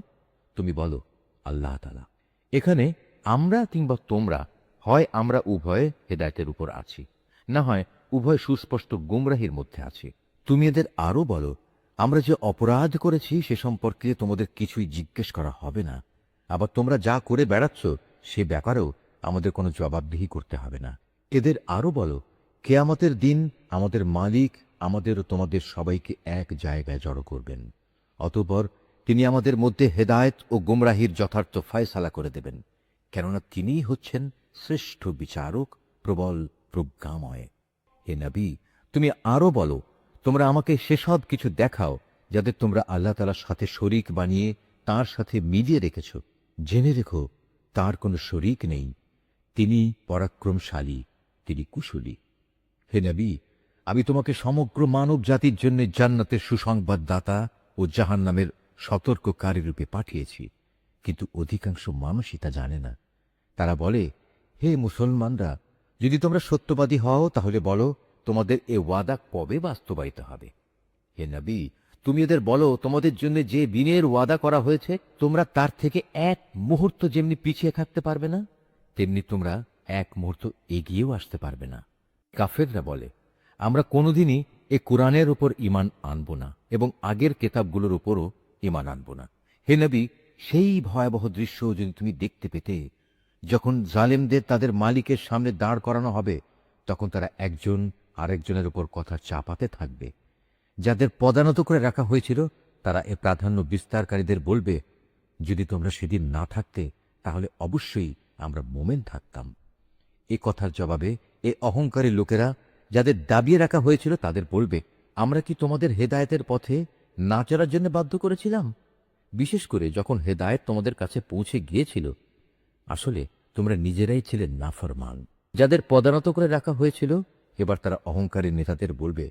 S1: তুমি বলো, আল্লাহ তাআলা। এখানে আমরা কিংবা তোমরা, হয় আমরা উভয় হেদায়েতের উপর আছি, না হয় উভয় সুস্পষ্ট গুমরাহির মধ্যে আছি। তুমি এদের আরো বলো, আমরা যে অপরাধ করেছি সে সম্পর্কে তোমাদের কিছুই জিজ্ঞেস করা হবে না, আবার তোমরা যা করে বেড়াচ্ছ সে ব্যাপারেও আমাদের কোনো জবাবদিহি করতে হবে না। এদের আরো বলো, কিয়ামতের দিন আমাদের মালিক আমাদের ও তোমাদের সবাইকে এক জায়গায় জড়ো করবেন, অতঃপর তিনি আমাদের মধ্যে হেদায়েত ও গুমরাহির যথার্থ ফয়সালা করে দেবেন, কেননা তিনিই হচ্ছেন শ্রেষ্ঠ বিচারক, প্রবল প্রজ্ঞাময়। হে নবী, তুমি আরো বলো, তোমরা আমাকে সেসব কিছু দেখাও যাদের তোমরা আল্লাহ তাআলার সাথে শরীক বানিয়ে তার সাথে মিলিয়ে রেখেছ। জেনে রেখো, তার কোনো শরীক নেই, তিনি পরাক্রমশালী, তিনি কুশলী। হে নবী, আমি তোমাকে সমগ্র মানব জাতির জন্য জান্নাতের সুসংবাদদাতা ও জাহান্নামের সতর্ককারী রূপে পাঠিয়েছি, কিন্তু অধিকাংশ মানুষই তা জানে না। তারা বলে, হে মুসলমানরা, যদি তোমরা সত্যবাদী হও তাহলে বলো, তোমাদের এ ওয়াদা কবে বাস্তবায়িত হবে? হে নবী, তুমি এদের বলো, তোমাদের জন্য যে দিনের ওয়াদা করা হয়েছে তোমরা তার থেকে এক মুহূর্ত যেমনি পিছিয়ে থাকতে পারবে না, তেমনি তোমরা এক মুহূর্ত এগিয়েও আসতে পারবে না। কাফেররা বলে, আমরা কোনোদিনই এ কোরআনের উপর ঈমান আনব না এবং আগের কেতাবগুলোর উপরও ঈমান আনব না। হে নবী, সেই ভয়াবহ দৃশ্য যদি তুমি দেখতে পেতে, যখন জালেমদের তাদের মালিকের সামনে দাঁড় করানো হবে, তখন তারা একজন আরেকজনের উপর কথা চাপাতে থাকবে। যাদের পদানত করে রাখা হয়েছিল তারা এ প্রাধান্য বিস্তারকারীদের বলবে, যদি তোমরা সেদিন না থাকতে তাহলে অবশ্যই আমরা মোমেন থাকতাম। এ কথার জবাবে এ অহংকারী লোকেরা যাদের দাবিয়ে রাখা হয়েছিল তাদের বলবে, আমরা কি তোমাদের হেদায়েতের পথে না চলার জন্য বাধ্য করেছিলাম? বিশেষ করে যখন হেদায়েত তোমাদের কাছে পৌঁছে গিয়েছিল, আসলে তোমরা নিজেরাই ছিলে নাফরমান। যাদের পদানত করে রাখা হয়েছিল, এবার তারা অহংকারী নেতাদের বলবে,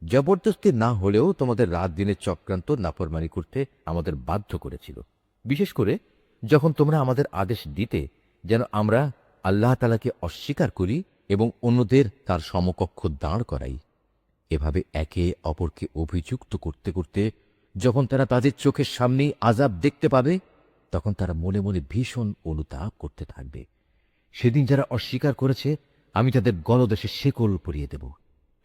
S1: জবরদস্তি না হলেও তোমাদের রাত দিনের চক্রান্ত নাফরমানি করতে আমাদের বাধ্য করেছিল, বিশেষ করে যখন তোমরা আমাদের আদেশ দিতে যেন আমরা আল্লাহ তাআলাকে অস্বীকার করি এবং অন্যদের তার সমকক্ষ দাঁড় করাই। এভাবে একে অপরকে অভিযুক্ত করতে করতে যখন তারা তাদের চোখের সামনেই আযাব দেখতে পাবে, তখন তারা মনে মনে ভীষণ অনুতাপ করতে থাকবে। সেদিন যারা অস্বীকার করেছে আমি তাদের গলদেশে শেকল পরিয়ে দেব।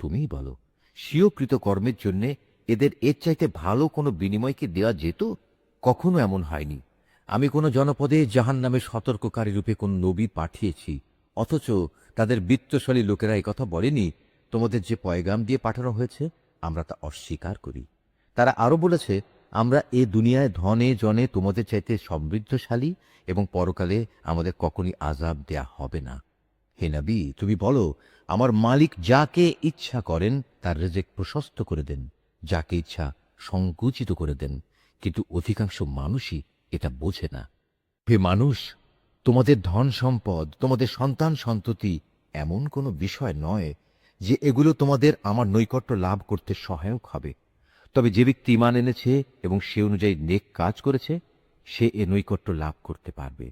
S1: তুমিই বলো, স্বীয়কৃত কর্মের জন্য এদের এর চাইতে ভালো কোনো বিনিময় কি দেওয়া যেত? কখনো এমন হয়নি। আমি কোনো জনপদে জাহান্নামের সতর্ককারী রূপে কোন নবী পাঠিয়েছি, অথচ তাদের বিত্তশালী লোকেরা এই কথা বলেনি, তোমাদের যে পয়গাম দিয়ে পাঠানো হয়েছে আমরা তা অস্বীকার করি। তারা আরো বলেছে, আমরা এ দুনিয়ায় ধনে জনে তোমাদের চাইতে সমৃদ্ধশালী এবং পরকালে আমাদের কখনই আযাব দেয়া হবে না। হে নবী, তুমি বলো, আমার মালিক যাকে ইচ্ছা করেন তার রিজিক প্রশস্ত করে দেন, যাকে ইচ্ছা সংকুচিত করে দেন, কিন্তু অধিকাংশ মানুষই এটা বোঝে না। হে মানুষ, তোমাদের ধন সম্পদ, তোমাদের সন্তান সন্ততি এমন কোনো বিষয় নয় যে এগুলো তোমাদের আমার নৈকট্য লাভ করতে সহায়ক হবে। তবে যে ব্যক্তি ঈমান এনেছে এবং সে অনুযায়ী নেক কাজ করেছে, সে এ নৈকট্য লাভ করতে পারবে।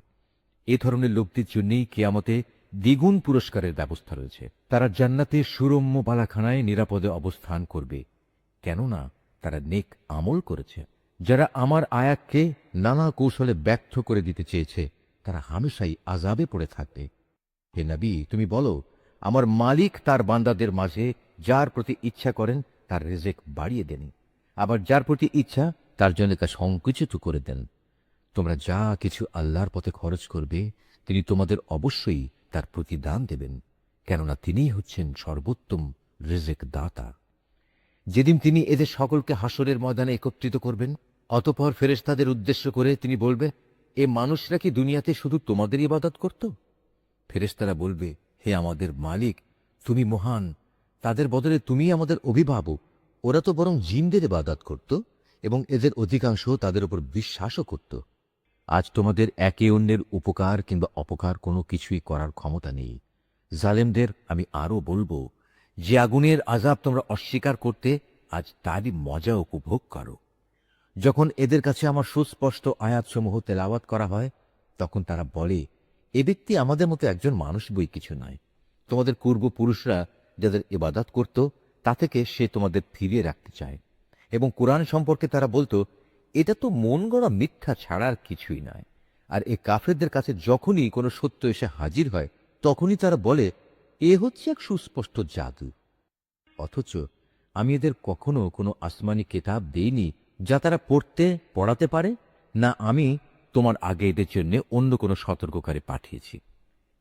S1: এ ধরনের লোকদের জন্যই কিয়ামতে দ্বিগুণ পুরস্কারের ব্যবস্থা রয়েছে। তারা জান্নাতে সুরম্য বালাখানায় নিরাপদে অবস্থান করবে, কেননা তারা নেক আমল করেছে। যারা আমার আয়াতকে নানা কৌশলে ব্যর্থ করে দিতে চেয়েছে তারা হামেশাই আযাবে পড়ে থাকবে। হে নবী, তুমি বলো, আমার মালিক তার বান্দাদের মাঝে যার প্রতি ইচ্ছা করেন তার রিজিক বাড়িয়ে দেন, আবার যার প্রতি ইচ্ছা তার জন্য তা সংকুচিত করে দেন। তোমরা যা কিছু আল্লাহর পথে খরচ করবে তিনি তোমাদের অবশ্যই তার প্রতিদান দেবেন, কেননা তিনিই হচ্ছেন সর্বোত্তম রিজিক দাতা। যেদিন তিনি এদের সকলকে হাসরের ময়দানে একত্রিত করবেন, অতঃপর ফেরেশতাদের উদ্দেশ্য করে তিনি বলবে, এ মানুষরা কি দুনিয়াতে শুধু তোমাদেরই ইবাদত করত? ফেরেশতারা বলবে, হে আমাদের মালিক, তুমি মহান, তাদের বদলে তুমি আমাদের অভিভাবক। ওরা তো বরং জিনদের ইবাদত করত এবং এদের অধিকাংশ তাদের উপর বিশ্বাসও করত। আজ তোমাদের একে অন্যের উপকার কিংবা অপকার কোনো কিছুই করার ক্ষমতা নেই। জালেমদের আমি আরও বলবো, যে আগুনের আযাব তোমরা অস্বীকার করতে, আজ তারই মজা উপভোগ করো। যখন এদের কাছে আমার সুস্পষ্ট আয়াতসমূহ তেলাওয়াত করা হয়, তখন তারা বলে, এ ব্যক্তি আমাদের মতো একজন মানুষ বই কিছু নয়। তোমাদের পূর্বপুরুষরা যাদের ইবাদত করত, তা থেকে সে তোমাদের ফিরিয়ে রাখতে চায়। এবং কোরআন সম্পর্কে তারা বলতো, এটা তো মন গড়া মিথ্যা ছাড়া আর কিছুই নয়। আর এ কাফেরদের কাছে যখনই কোনো সত্য এসে হাজির হয়, তখনই তারা বলে, এ হচ্ছে এক সুস্পষ্ট জাদু। অথচ আমি এদের কখনো কোনো আসমানি কিতাব দেইনি যা তারা পড়তে পড়াতে পারে, না আমি তোমার আগে এদের জন্য অন্য কোনো সতর্ককারী পাঠিয়েছি।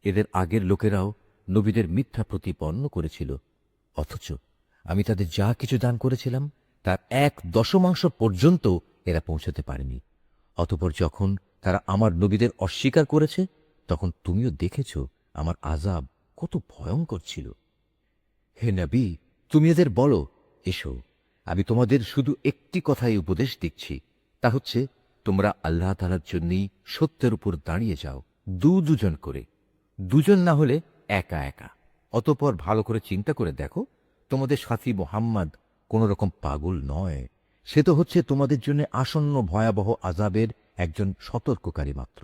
S1: এদের আগের লোকেরাও নবীদের মিথ্যা প্রতিপন্ন করেছিল, অথচ আমি তাদের যা কিছু দান করেছিলাম তার 1/10 পর্যন্ত এরা পৌঁছাতে পারেনি। অতঃপর যখন তারা আমার নবীদের অস্বীকার করেছে, তখন তুমিও দেখেছ আমার আযাব কত ভয়ঙ্কর ছিল। হে নবী, তুমি এদের বলো, এসো, আমি তোমাদের শুধু একটি কথাই উপদেশ দিচ্ছি, তা হচ্ছে তোমরা আল্লাহ তাআলার জন্যই সত্যের উপর দাঁড়িয়ে যাও, দুজন করে, দুজন না হলে একা একা। অতঃপর ভালো করে চিন্তা করে দেখো, তোমাদের সাথী মুহাম্মদ কোন রকম পাগল নয়। সে তো হচ্ছে তোমাদের জন্য আসন্ন ভয়াবহ আযাবের একজন সতর্ককারী মাত্র।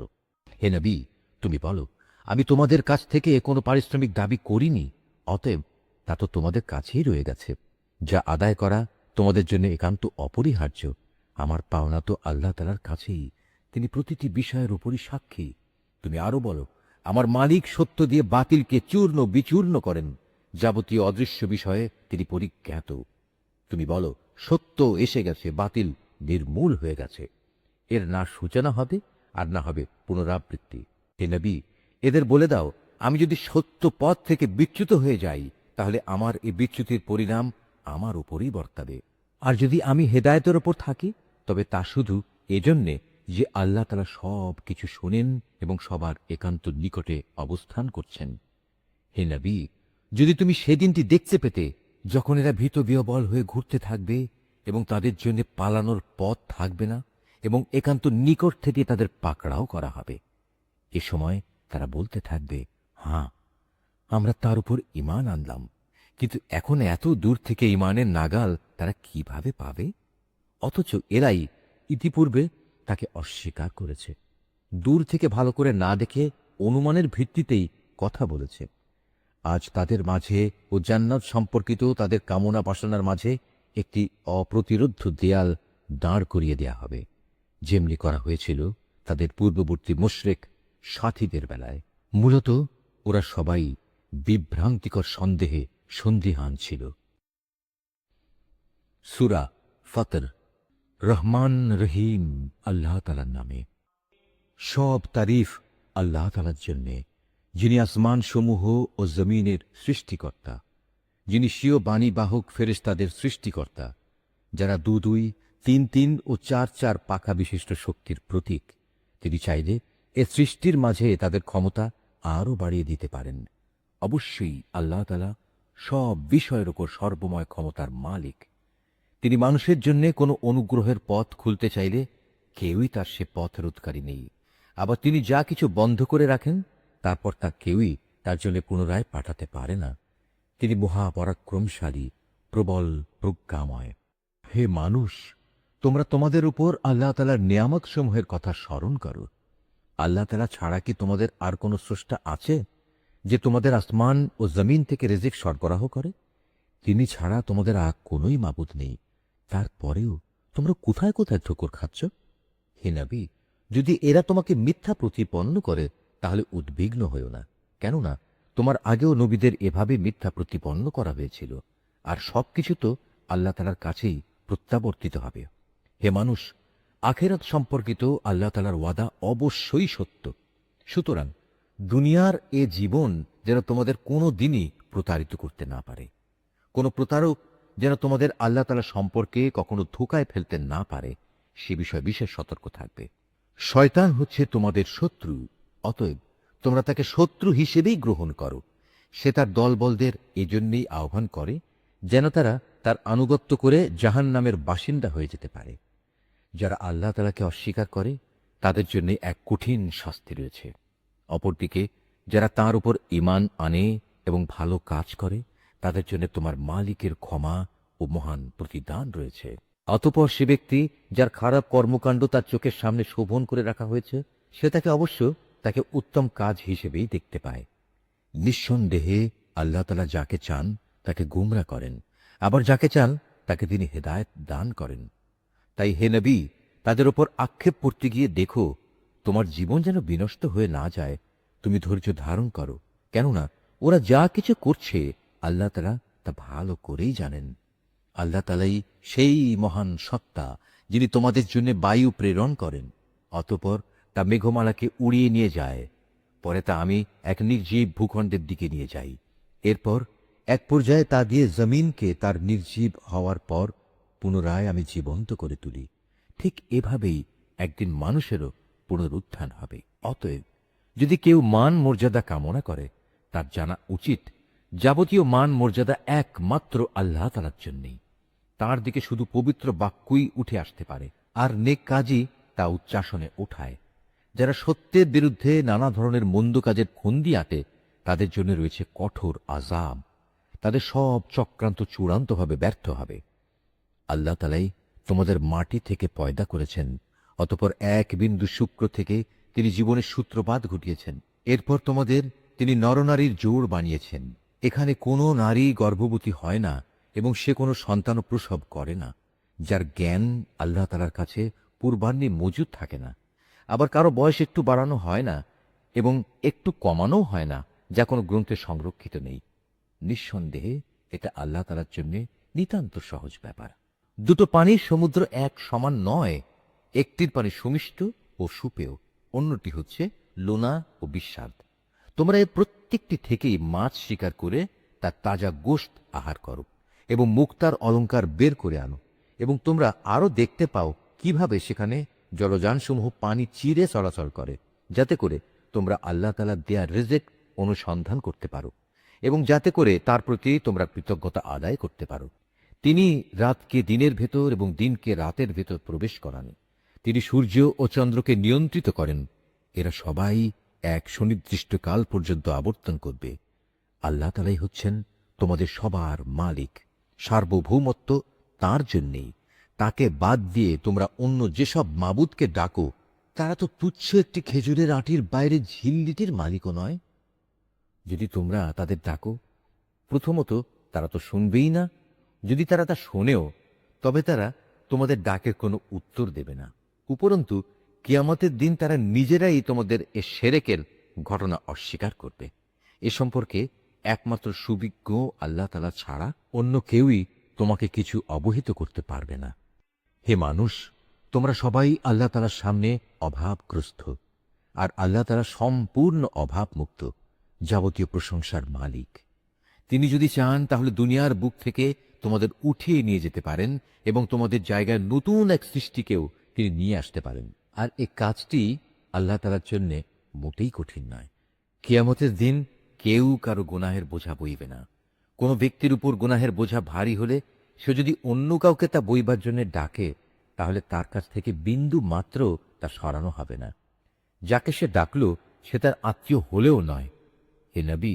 S1: হে নবী, তুমি বলো, আমি তোমাদের কাছ থেকে কোনো পারিশ্রমিক দাবি করিনি, অতএব তা তো তোমাদের কাছেই রয়ে গেছে। যা আদায় করা তোমাদের জন্য একান্ত অপরিহার্য। আমার পাওনা তো আল্লাহ তাআলার কাছেই, তিনি প্রতিটি বিষয়ের উপরই সাক্ষী। তুমি আরো বলো, আমার মালিক সত্য দিয়ে বাতিলকে চূর্ণ বিচূর্ণ করেন, যাবতীয় অদৃশ্য বিষয়ে তিনি পরিজ্ঞাত। তুমি বলো, সত্য এসে গেছে, বাতিল নির্মূল হয়ে গেছে। এর না সূচনা হবে আর না হবে পুনরাবৃত্তি। হে নবী, এদের বলে দাও, আমি যদি সত্য পথ থেকে বিচ্যুত হয়ে যাই, তাহলে আমার এই বিচ্যুতির পরিণাম আমার উপরই বর্তাবে। আর যদি আমি হেদায়েতের ওপর থাকি, তবে তা শুধু এজন্যে যে আল্লাহ তাআলা সব কিছু শোনেন এবং সবার একান্ত নিকটে অবস্থান করছেন। হে নবী, যদি তুমি সেদিনটি দেখতে পেতে যখন এরা ভীত বিহ্বল হয়ে ঘুরতে থাকবে এবং তাদের জন্য পালানোর পথ থাকবে না এবং একান্ত নিকট থেকে তাদের পাকড়াও করা হবে, এ সময় তারা বলতে থাকবে, হ্যাঁ, আমরা তার উপর ঈমান আনলাম, কিন্তু এখন এত দূর থেকে ঈমানের নাগাল তারা কিভাবে পাবে? অথচ এরাই ইতিপূর্বে তাকে অস্বীকার করেছে, দূর থেকে ভালো করে না দেখে অনুমানের ভিত্তিতেই কথা বলেছে। আজ তাদের মাঝে ও জান্নাত সম্পর্কিত তাদের কামনা বাসনার মাঝে একটি অপ্রতিরোধ্য দেয়াল দাঁড় করিয়ে দেয়া হবে, যেমনি করা হয়েছিল তাদের পূর্ববর্তী মুশরিক সাথীদের বেলায়। মূলত ওরা সবাই বিভ্রান্তিকর সন্দেহে সন্দিহান ছিল। সূরা ফাতর। রহমান রহিম আল্লাহ তাআলার নামে। সব তারিফ আল্লাহ তাআলার জন্যে, যিনি আসমান সমূহ ও জমিনের সৃষ্টিকর্তা, যিনি স্বীয় বাণীবাহক ফেরেশতাদের সৃষ্টিকর্তা, যারা 2-2, 3-3 ও 4-4 পাখা বিশিষ্ট শক্তির প্রতীক। তিনি চাইলে এ সৃষ্টির মাঝে তাদের ক্ষমতা আরও বাড়িয়ে দিতে পারেন। অবশ্যই আল্লাহ তাআলা সব বিষয়ের উপর সর্বময় ক্ষমতার মালিক। তিনি মানুষের জন্য কোনো অনুগ্রহের পথ খুলতে চাইলে কেউই তার সে পথ রোধকারী নেই। আবার তিনি যা কিছু বন্ধ করে রাখেন, তারপর তা কেউই তার জন্য পুনরায় পাঠাতে পারে না। তিনি মহাপরাক্রমশালী, প্রবল প্রজ্ঞাময়। হে মানুষ, তোমরা তোমাদের উপর আল্লাহ তাআলার নিয়ামত সমূহের কথা স্মরণ করো। আল্লাহ তাআলা ছাড়া কি তোমাদের আর কোনো স্রষ্টা আছে, যে তোমাদের আসমান ও জমিন থেকে রিজিক সরবরাহ করে? তিনি ছাড়া তোমাদের আর কোনোই মাবুদ নেই। তারপরেও তোমরা কোথায় কোথায় ঠোকর খাচ্ছ? হে নবী, যদি এরা তোমাকে মিথ্যা প্রতিপন্ন করে, তাহলে উদ্বিগ্ন হয়ো না, কেননা তোমার আগেও নবীদের এভাবে মিথ্যা প্রতিপন্ন করা হয়েছিল, আর সবকিছু তো আল্লাহ তাআলার কাছেই প্রত্যাবর্তিত হবে। হে মানুষ, আখিরাত সম্পর্কিত আল্লাহ তাআলার ওয়াদা অবশ্যই সত্য। সুতরাং দুনিয়ার এ জীবন যেন তোমাদের কোনো দিনই প্রতারিত করতে না পারে। কোন প্রতারক যেন তোমাদের আল্লাহ তাআলা সম্পর্কে কখনো ধোঁকায় ফেলতে না পারে, সে বিষয়ে বিশেষ সতর্ক থাকবে। শয়তান হচ্ছে তোমাদের শত্রু, অতএব তোমরা তাকে শত্রু হিসেবেই গ্রহণ করো। সে তার দলবলদের এজন্যই আহ্বান করে যেন তারা তার আনুগত্য করে জাহান্নামের বাসিন্দা হয়ে যেতে পারে। যারা আল্লাহ তাআলাকে অস্বীকার করে তাদের জন্য এক কঠিন শাস্তি রয়েছে। অপরদিকে যারা তাঁর উপর ঈমান আনে এবং ভালো কাজ করে তাদের জন্য তোমার মালিকের ক্ষমা ও মহান প্রতিদান রয়েছে। অতঃপর সে ব্যক্তি যার খারাপ কর্মকাণ্ড তার চোখের সামনে শোভন করে রাখা হয়েছে সে তাকে উত্তম কাজ হিসেবেই দেখতে পায়। নিঃসন্দেহে আল্লাহ তাআলা যাকে চান তাকে গুমরা করেন, আবার যাকে চান তাকে তিনি হেদায়েত দান করেন। তাই হে নবী, তাদের ওপর আক্ষেপ করতে গিয়ে দেখো তোমার জীবন যেন বিনষ্ট হয়ে না যায়। তুমি ধৈর্য ধারণ করো, কেননা ওরা যা কিছু করছে আল্লাহ তাআলা তা ভালো করেই জানেন। আল্লাহ তাআলাই সেই মহান সত্তা যিনি তোমাদের জন্য বায়ু প্রেরণ করেন, অতঃপর তা মেঘমালাকে উড়িয়ে নিয়ে যায়। পরে তা আমি এক নির্জীব ভূখণ্ডের দিকে নিয়ে যাই। এরপর এক পর্যায়ে তা দিয়ে জমিনকে তার নির্জীব হওয়ার পর পুনরায় আমি জীবন্ত করে তুলি। ঠিক এভাবেই একদিন মানুষেরও পুনরুত্থান হবে। অতএব যদি কেউ মান মর্যাদা কামনা করে তার জানা উচিত যাবতীয় মান মর্যাদা একমাত্র আল্লাহ তাআলার জন্যই। তাঁর দিকে শুধু পবিত্র বাক্যই উঠে আসতে পারে, আর নেক কাজই তা উচ্চাসনে ওঠায়। যারা সত্যের বিরুদ্ধে নানা ধরনের মন্দ কাজের ফন্দি আঁটে তাদের জন্য রয়েছে কঠোর আযাব। তাদের সব চক্রান্ত চূড়ান্তভাবে ব্যর্থ হবে। আল্লাহ তাআলাই তোমাদের মাটি থেকে পয়দা করেছেন, অতঃপর এক বিন্দু শুক্র থেকে তিনি জীবনের সূত্রপাত ঘটিয়েছেন। এরপর তোমাদের তিনি নরনারীর জোড় বানিয়েছেন। এখানে কোনো নারী গর্ভবতী হয় না এবং সে কোনো সন্তান প্রসব করে না, যার জ্ঞান আল্লাহ তাআলার কাছে পূর্বাহ্নে মজুদ থাকে না। আবার কারো বয়স একটু বাড়ানো হয় না এবং একটু কমানোও হয় না, যা কোনো গ্রন্থে সংরক্ষিত নেই। নিঃসন্দেহে এটা আল্লাহ তাআলার জন্য নিতান্ত সহজ ব্যাপার। দুটো পানির সমুদ্র এক সমান নয়। একটির পানি সুমিষ্ট ও সুপেয়, অন্যটি হচ্ছে লোনা ও বিস্বাদ। তোমরা এর প্রত্যেকটি থেকেই মাছ শিকার করে তার তাজা গোশত আহার করো এবং মুক্তার অলংকার বের করে আনো, এবং তোমরা আরো দেখতে পাও কিভাবে সেখানে জলযানসমূহ পানি চিরে চলাচল করে, যাতে করে তোমরা আল্লাহ তাআলার দেয়া রিজক অনুসন্ধান করতে পারো এবং যাতে করে তার প্রতি তোমরা কৃতজ্ঞতা আদায় করতে পারো। তিনি রাতকে দিনের ভেতর এবং দিনকে রাতের ভেতর প্রবেশ করান। তিনি সূর্য ও চন্দ্রকে নিয়ন্ত্রিত করেন। এরা সবাই এক সুনির্দিষ্ট কাল পর্যন্ত আবর্তন করবে। আল্লাহ তাআলাই হচ্ছেন তোমাদের সবার মালিক। সার্বভৌমত্ব তাঁর জন্যেই। তাকে বাদ দিয়ে তোমরা অন্য যেসব মাবুদকে ডাকো তারা তো তুচ্ছ একটি খেজুরের আটির বাইরে ঝিল্লিটির মালিকও নয়। যদি তোমরা তাদের ডাকো, প্রথমত তারা তো শুনবেই না। যদি তারা তা শোনেও তবে তারা তোমাদের ডাকের কোনো উত্তর দেবে না। উপরন্তু কিয়ামতের দিন তারা নিজেরাই তোমাদের এ শিরকের ঘটনা অস্বীকার করবে। এ সম্পর্কে একমাত্র সুবিজ্ঞ আল্লাহ তাআলা ছাড়া অন্য কেউই তোমাকে কিছু অবহিত করতে পারবে না। হে মানুষ, তোমরা সবাই আল্লাহ তাআলার সামনে অভাবগ্রস্ত, আর আল্লাহ তাআলা সম্পূর্ণ অভাবমুক্ত, যাবতীয় প্রশংসার মালিক। তিনি যদি চান তাহলে দুনিয়ার বুক থেকে তোমাদের উঠিয়ে নিয়ে যেতে পারেন এবং তোমাদের জায়গায় নতুন এক সৃষ্টিকেও তিনি নিয়ে আসতে পারেন। আর এই কাজটি আল্লাহ তাআলার জন্য মোটেই কঠিন নয়। কিয়ামতের দিন কেউ কারো গুনাহের বোঝা বইবে না। কোনো ব্যক্তির উপর গুনাহের বোঝা ভারী হলে সে যদি অন্য কাউকে তা বইবার জন্য ডাকে তাহলে তার কাছ থেকে বিন্দু মাত্র তা সরানো হবে না। যাকে সে ডাকল সে তার আত্মীয় হলেও নয়। হে নবী,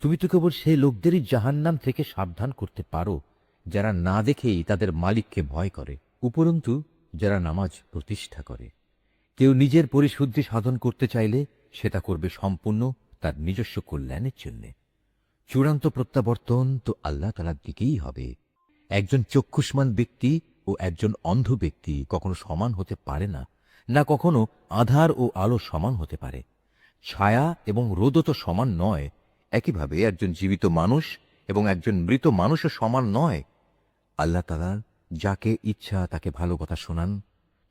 S1: তুমি তো কেবল সেই লোকদেরই জাহান্নাম থেকে সাবধান করতে পারো যারা না দেখেই তাদের মালিককে ভয় করে, উপরন্তু যারা নামাজ প্রতিষ্ঠা করে। কেউ নিজের পরিশুদ্ধি সাধন করতে চাইলে সেটা করবে সম্পূর্ণ তার নিজস্ব কল্যাণের জন্য। চূড়ান্ত প্রত্যাবর্তন তো আল্লাহ তাআলার দিকেই হবে। একজন চক্ষুষ্মান ব্যক্তি ও একজন অন্ধ ব্যক্তি কখনো সমান হতে পারে না, না কখনো আধার ও আলো সমান হতে পারে। ছায়া এবং রোদও তো সমান নয়। একইভাবে একজন জীবিত মানুষ এবং একজন মৃত মানুষও সমান নয়। আল্লাহ তাআলা যাকে ইচ্ছা তাকে ভালো কথা শোনান।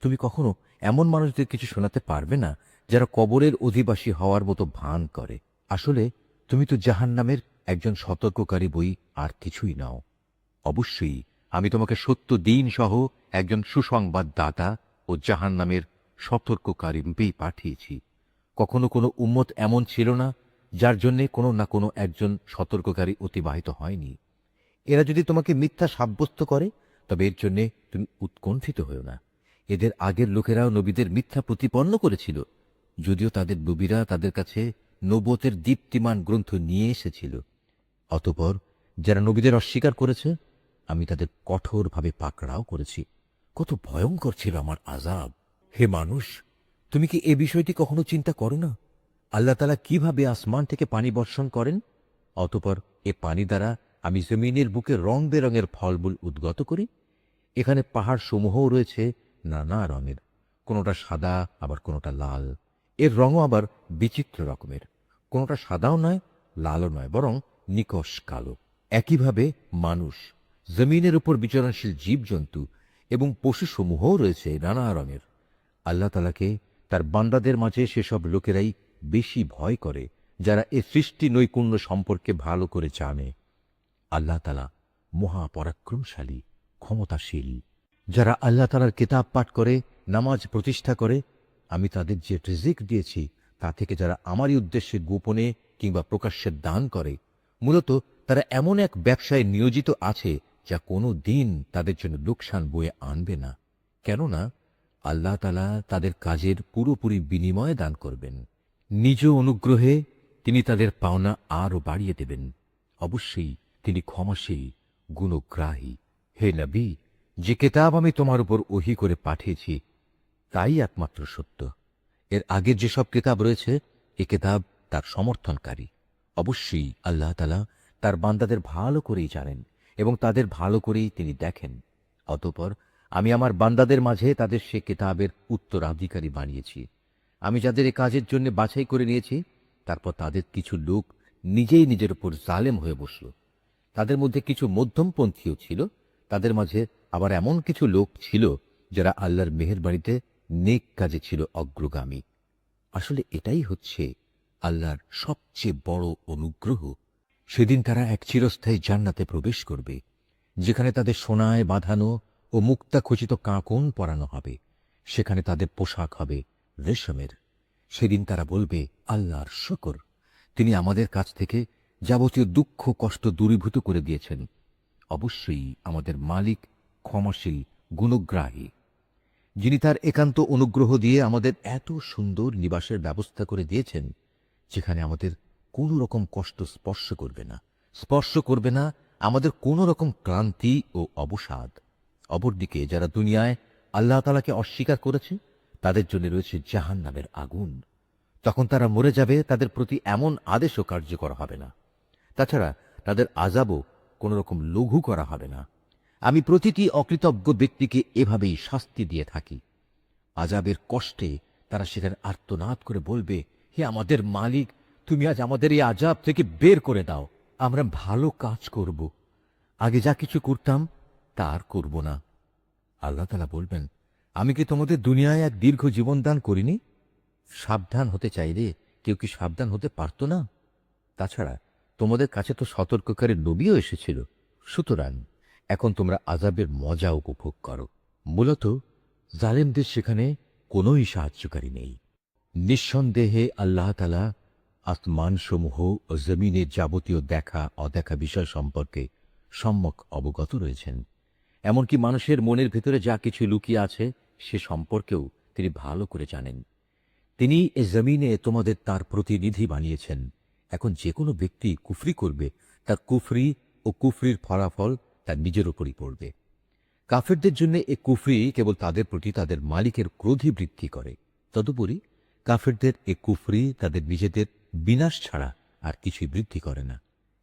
S1: তুমি কখনো এমন মানুষদের কিছু শোনাতে পারবে না যারা কবরের অধিবাসী হওয়ার মতো ভান করে। আসলে তুমি তো জাহান্নামের একজন সতর্ককারী বই, আর কিছুই নাও। অবশ্যই আমি তোমাকে সত্য দিন সহ একজন সুসংবাদদাতা ও জাহান্নামের সতর্ককারী রূপেই পাঠিয়েছি। কখনো কোনো উম্মত এমন ছিল না যার জন্যে কোনো না কোনো একজন সতর্ককারী অতিবাহিত হয়নি। এরা যদি তোমাকে মিথ্যা সাব্যস্ত করে, তবে এর জন্যে তুমি উৎকণ্ঠিত হও না। এদের আগের লোকেরাও নবীদের মিথ্যা প্রতিপন্ন করেছিল, যদিও তাদের নবীরা তাদের কাছে নবুয়তের দীপ্তিমান গ্রন্থ নিয়ে এসেছিল। অতঃপর যারা নবীদের অস্বীকার করেছে, আমি তাদের কঠোরভাবে পাকড়াও করেছি। কত ভয়ঙ্কর ছিল আমার আযাব! হে মানুষ, তুমি কি এ বিষয়টি কখনো চিন্তা করো না? আল্লাহ তাআলা কিভাবে আসমান থেকে পানি বর্ষণ করেন, অতঃপর এ পানি দ্বারা আমি জমিনের বুকে রং বেরঙের ফলমূল উদ্গত করি। এখানে পাহাড় সমূহও রয়েছে নানা রঙের, কোনোটা সাদা আবার কোনোটা লাল। এর রঙও আবার বিচিত্র রকমের, কোনোটা সাদাও নয়, লালও নয়, বরং নিকষ কালো। একইভাবে মানুষ, জমিনের উপর বিচরণশীল জীবজন্তু এবং পশুসমূহও রয়েছে নানা রঙের। আল্লাহ তাআলাকে তার বান্দাদের মাঝে সেসব লোকেরাই বেশি ভয় করে, যারা এ সৃষ্টি নৈপুণ্য সম্পর্কে ভালো করে জানে। আল্লাহ তাআলা মহাপরাক্রমশালী, ক্ষমতাশীল। যারা আল্লাহ তাআলার কিতাব পাঠ করে, নামাজ প্রতিষ্ঠা করে, আমি তাদের যে রিজিক দিয়েছি তা থেকে যারা আমারই উদ্দেশ্যে গোপনে কিংবা প্রকাশ্যে দান করে, মূলত তারা এমন এক ব্যবসায় নিয়োজিত আছে যা কোনো দিন তাদের জন্য লোকসান বয়ে আনবে না, কেননা আল্লাহ তাআলা তাদের কাজের পুরোপুরি বিনিময় দান করবেন। নিজ অনুগ্রহে তিনি তাদের পাওনা আরও বাড়িয়ে দেবেন। অবশ্যই তিনি ক্ষমাশীল, গুণগ্রাহী। হে নবী, যে কিতাব আমি তোমার উপর ওহী করে পাঠিয়েছি তাই একমাত্র সত্য। এর আগের যেসব কিতাব রয়েছে, এ কিতাব তার সমর্থনকারী। অবশ্যই আল্লাহ তাআলা তার বান্দাদের ভালো করেই জানেন এবং তাদের ভালো করেই তিনি দেখেন। অতঃপর আমি আমার বান্দাদের মাঝে তাদের সে কিতাবের উত্তরাধিকারী বানিয়েছি। আমি যাদের এ কাজের জন্য বাছাই করে নিয়েছি, তারপর তাদের কিছু লোক নিজেই নিজের উপর জালেম হয়ে বসল। তাদের মধ্যে কিছু মধ্যমপন্থীও ছিল, তাদের মাঝে আবার এমন কিছু লোক ছিল যারা আল্লাহর মেহেরবাড়িতে নেক কাজে ছিল অগ্রগামী। আসলে এটাই হচ্ছে আল্লাহর সবচেয়ে বড় অনুগ্রহ। সেদিন তারা এক চিরস্থায়ী জান্নাতে প্রবেশ করবে, যেখানে তাদের সোনায় বাঁধানো ও মুক্তা খচিত কাঁকন পরানো হবে। সেখানে তাদের পোশাক হবে রেশমের। সেদিন তারা বলবে, আল্লাহর শুকর, তিনি আমাদের কাছ থেকে যাবতীয় দুঃখ কষ্ট দূরীভূত করে দিয়েছেন। অবশ্যই আমাদের মালিক ক্ষমাশীল, গুণগ্রাহী, যিনি তার একান্ত অনুগ্রহ দিয়ে আমাদের এত সুন্দর নিবাসের ব্যবস্থা করে দিয়েছেন, যেখানে আমাদের কোনো রকম কষ্ট স্পর্শ করবে না আমাদের কোনো রকম ক্লান্তি ও অবসাদ। অপরদিকে যারা দুনিয়ায় আল্লাহ তাআলাকে অস্বীকার করেছে, তাদের জন্য রয়েছে জাহান্নামের আগুন। তখন তারা মরে যাবে, তাদের প্রতি এমন আদেশও কার্যকর হবে না। তাছাড়া তাদের আযাবও কোনো রকম লঘু করা হবে না। আমি প্রতিটি অকৃতজ্ঞ ব্যক্তিকে এভাবেই শাস্তি দিয়ে থাকি। আযাবের কষ্টে তারা সেখানে আর্তনাদ করে বলবে, হে আমাদের মালিক, তুমি আজ আমাদের এই আযাব থেকে বের করে দাও। আমরা ভালো কাজ করব, আগে যা কিছু করতাম তা আর করব না। আল্লাহ তাআলা বলবেন, আমি কি তোমাদের দুনিয়ায় এক দীর্ঘ জীবন দান করিনি? সাবধান হতে চাইলে কেউ কি সাবধান হতে পারত না? তাছাড়া তোমাদের কাছে তো সতর্ককারী নবীও এসেছিল। সুতরাং এখন তোমরা আযাবের মজা উপভোগ করো। মূলত জালেমদের সেখানে কোনোই সাহায্যকারী নেই। নিঃসন্দেহে আল্লাহ তাআলা আসমানসমূহ ও জমিনের যাবতীয় দেখা অদেখা বিষয় সম্পর্কে সম্যক অবগত রয়েছেন। এমনকি মানুষের মনের ভেতরে যা কিছু লুকিয়ে আছে সে সম্পর্কেও তিনি ভালো করে জানেন। তিনি এ জমিনে তোমাদের তার প্রতিনিধি বানিয়েছেন। এখন যে কোনো ব্যক্তি কুফরি করবে, তার কুফরি ও কুফরির ফলাফল তার নিজের উপরই পড়বে। কাফেরদের জন্য এ কুফরি কেবল তাদের প্রতি তাদের মালিকের ক্রোধই বৃদ্ধি করে। তদুপরি কাফেরদের এ কুফরি তাদের নিজেদের বিনাশ ছাড়া আর কিছুই বৃদ্ধি করে না।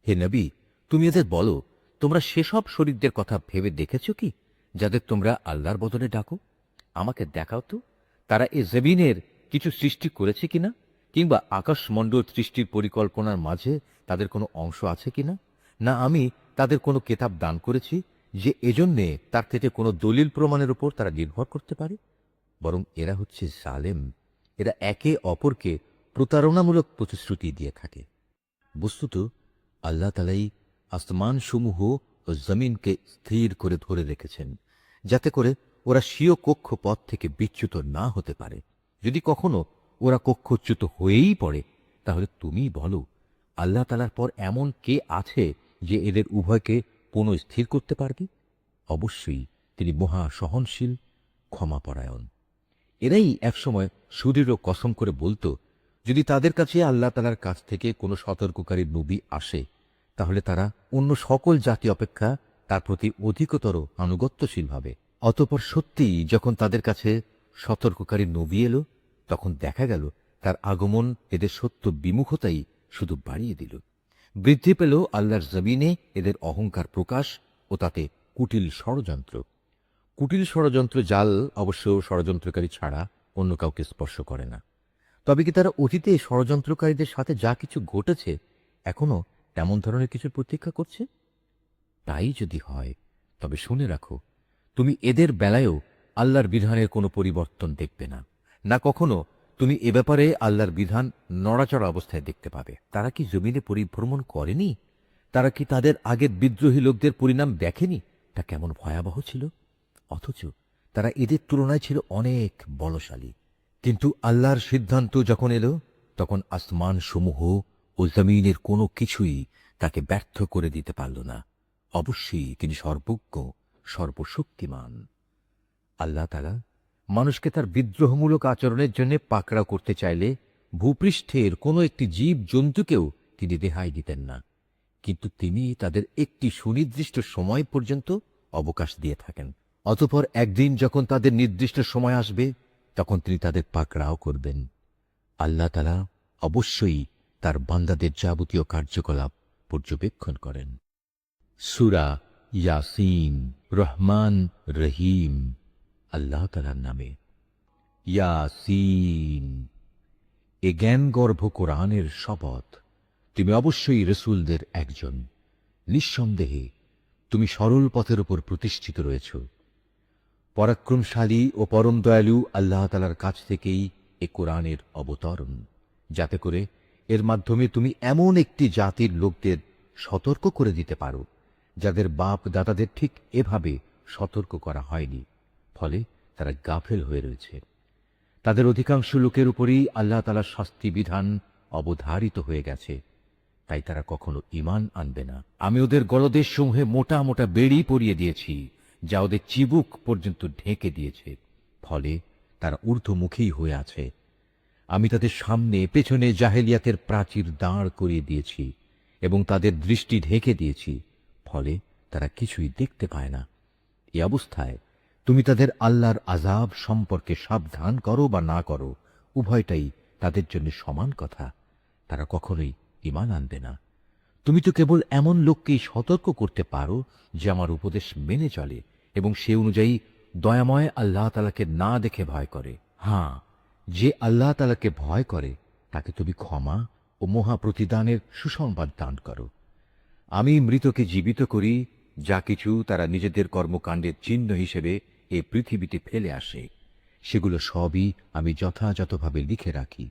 S1: হে নবী, তুমি এদের বলো, তোমরা সেসব শরীরদের কথা ভেবে দেখেছ কি যাদের তোমরা আল্লাহর বদলে ডাকো? আমাকে দেখাও তো, তারা এ জমিনের কিছু সৃষ্টি করেছে কিনা, কিংবা আকাশমণ্ডল সৃষ্টির পরিকল্পনার মাঝে তাদের কোনো অংশ আছে কিনা? না আমি তাদের কোনো কিতাব দান করেছি যে এজন্যে তার থেকে কোনো দলিল প্রমাণের উপর তারা নির্ভর করতে পারে? বরং এরা হচ্ছে জালেম। এরা একে অপরকে প্রতারণামূলক প্রতিশ্রুতি দিয়ে থাকে। বস্তুত আল্লাহ তাআলাই আসমানসমূহ ও জমিনকে স্থির করে ধরে রেখেছেন, যাতে করে ওরা স্বীয় কক্ষপথ থেকে বিচ্যুত না হতে পারে। যদি কখনো ওরা কক্ষচ্যুত হয়েই পড়ে, তাহলে তুমি বলো আল্লাহ তাআলার পর এমন কে আছে যে এদের উভয়কে পুনঃস্থির করতে পারবে? অবশ্যই তিনি মহা সহনশীল, ক্ষমাপরায়ণ। এরাই একসময় সুদৃঢ় কসম করে বলতো, যদি তাদের কাছে আল্লাহ তাআলার কাছ থেকে কোনো সতর্ককারী নবী আসে, তাহলে তারা অন্য সকল জাতি অপেক্ষা তার প্রতি অধিকতর আনুগত্যশীল হবে। অতঃপর সত্যিই যখন তাদের কাছে সতর্ককারী নবী এলো, তখন দেখা গেল তার আগমন এদের সত্য বিমুখতাই শুধু বাড়িয়ে দিল। বৃদ্ধি পেল আল্লাহর জমিনে এদের অহংকার প্রকাশ ও তাতে কুটিল ষড়যন্ত্র। কুটিল ষড়যন্ত্র জাল অবশ্য ষড়যন্ত্রকারী ছাড়া অন্য কাউকে স্পর্শ করে না। তবে কি তারা অতীতে ষড়যন্ত্রকারীদের সাথে যা কিছু ঘটেছে এখনো তেমন ধরনের কিছু প্রতীক্ষা করছে? তাই যদি হয়, তবে শুনে রাখো, তুমি এদের বেলায়ও আল্লাহর বিধানের কোনো পরিবর্তন দেখবে না, না কখনো তুমি এ ব্যাপারে আল্লাহর বিধান নড়াচড়া অবস্থায় দেখতে পাবে। তারা কি জমিনে পরিভ্রমণ করেনি? তারা কি তাদের আগের বিদ্রোহী লোকদের পরিণাম দেখেনি? তা কেমন ভয়াবহ ছিল! অথচ তারা এদের তুলনায় ছিল অনেক বলশালী। কিন্তু আল্লাহর সিদ্ধান্ত যখন এলো, তখন আসমান সমূহ ও জমিনের কোনো কিছুই তাকে ব্যর্থ করে দিতে পারল না। অবশ্যই তিনি সর্বজ্ঞ, সর্বশক্তিমান। আল্লাহ তাআলা মানুষকে তার বিদ্রোহমূলক আচরণের জন্য পাকড়াও করতে চাইলে ভূপৃষ্ঠের কোনো একটি জীব জন্তুকেও তিনি রেহাই দিতেন না, কিন্তু তিনি তাদের একটি সুনির্দিষ্ট সময় পর্যন্ত অবকাশ দিয়ে থাকেন। অতঃপর একদিন যখন তাদের নির্দিষ্ট সময় আসবে, তখন তিনি তাদের পাকড়াও করবেন। আল্লাহ তাআলা অবশ্যই তার বান্দাদের যাবতীয় কার্যকলাপ পর্যবেক্ষণ করেন। সূরা ইয়াসিন। রহমান রহিম আল্লাহ তাআলার নামে। ইয়াসিন। এ জ্ঞানগর্ভ কোরআনের শপথ। তুমি অবশ্যই রসূলদের একজন। নিঃসন্দেহে তুমি সরল পথের উপর প্রতিষ্ঠিত রয়েছ। পরাক্রমশালী ও পরম দয়ালু আল্লাহ তাআলার কাছ থেকেই এ কোরআনের অবতরণ, যাতে করে এর মাধ্যমে তুমি এমন একটি জাতির লোকদের সতর্ক করে দিতে পারো যাদের বাপ দাদাদের ঠিক এভাবে সতর্ক করা হয়নি, ফলে তারা গাফেল হয়ে রয়েছে। তাদের অধিকাংশ লোকের উপরই আল্লাহ তাআলার শাস্তি বিধান অবধারিত হয়ে গেছে, তাই তারা কখনো ঈমান আনবে না। আমি ওদের গলদেশ সমূহে মোটা মোটা বেড়ি পরিয়ে দিয়েছি, যা ওদের চিবুক পর্যন্ত ঢেকে দিয়েছে, ফলে তারা ঊর্ধ্বমুখী হয়ে আছে। আমি তাদের সামনে পেছনে জাহেলিয়াতের প্রাচীর দাঁড় করিয়ে দিয়েছি এবং তাদের দৃষ্টি ঢেকে দিয়েছি, ফলে তারা কিছুই দেখতে পায় না। এই অবস্থায় তুমি তাদের আল্লাহর আযাব সম্পর্কে সাবধান করো বা না করো, উভয়টাই তাদের জন্য সমান কথা। তারা কখনোই ঈমান আনবে না। তুমি তো কেবল এমন লোককেই সতর্ক করতে পারো যে আমার উপদেশ মেনে চলে এবং সে অনুযায়ী দয়াময় আল্লাহ তাআলাকে না দেখে ভয় করে। হ্যাঁ, যে আল্লাহ তাআলাকে ভয় করে তাকে তুমি ক্ষমা ও মহা প্রতিদানের সুসংবাদ দান করো। আমি মৃতকে জীবিত করি, যা কিছু তারা নিজেদের কর্মকাণ্ডের চিহ্ন হিসেবে এ পৃথিবীতে ফেলে আসে, সেগুলো সবই আমি যথাযথভাবে লিখে রাখি।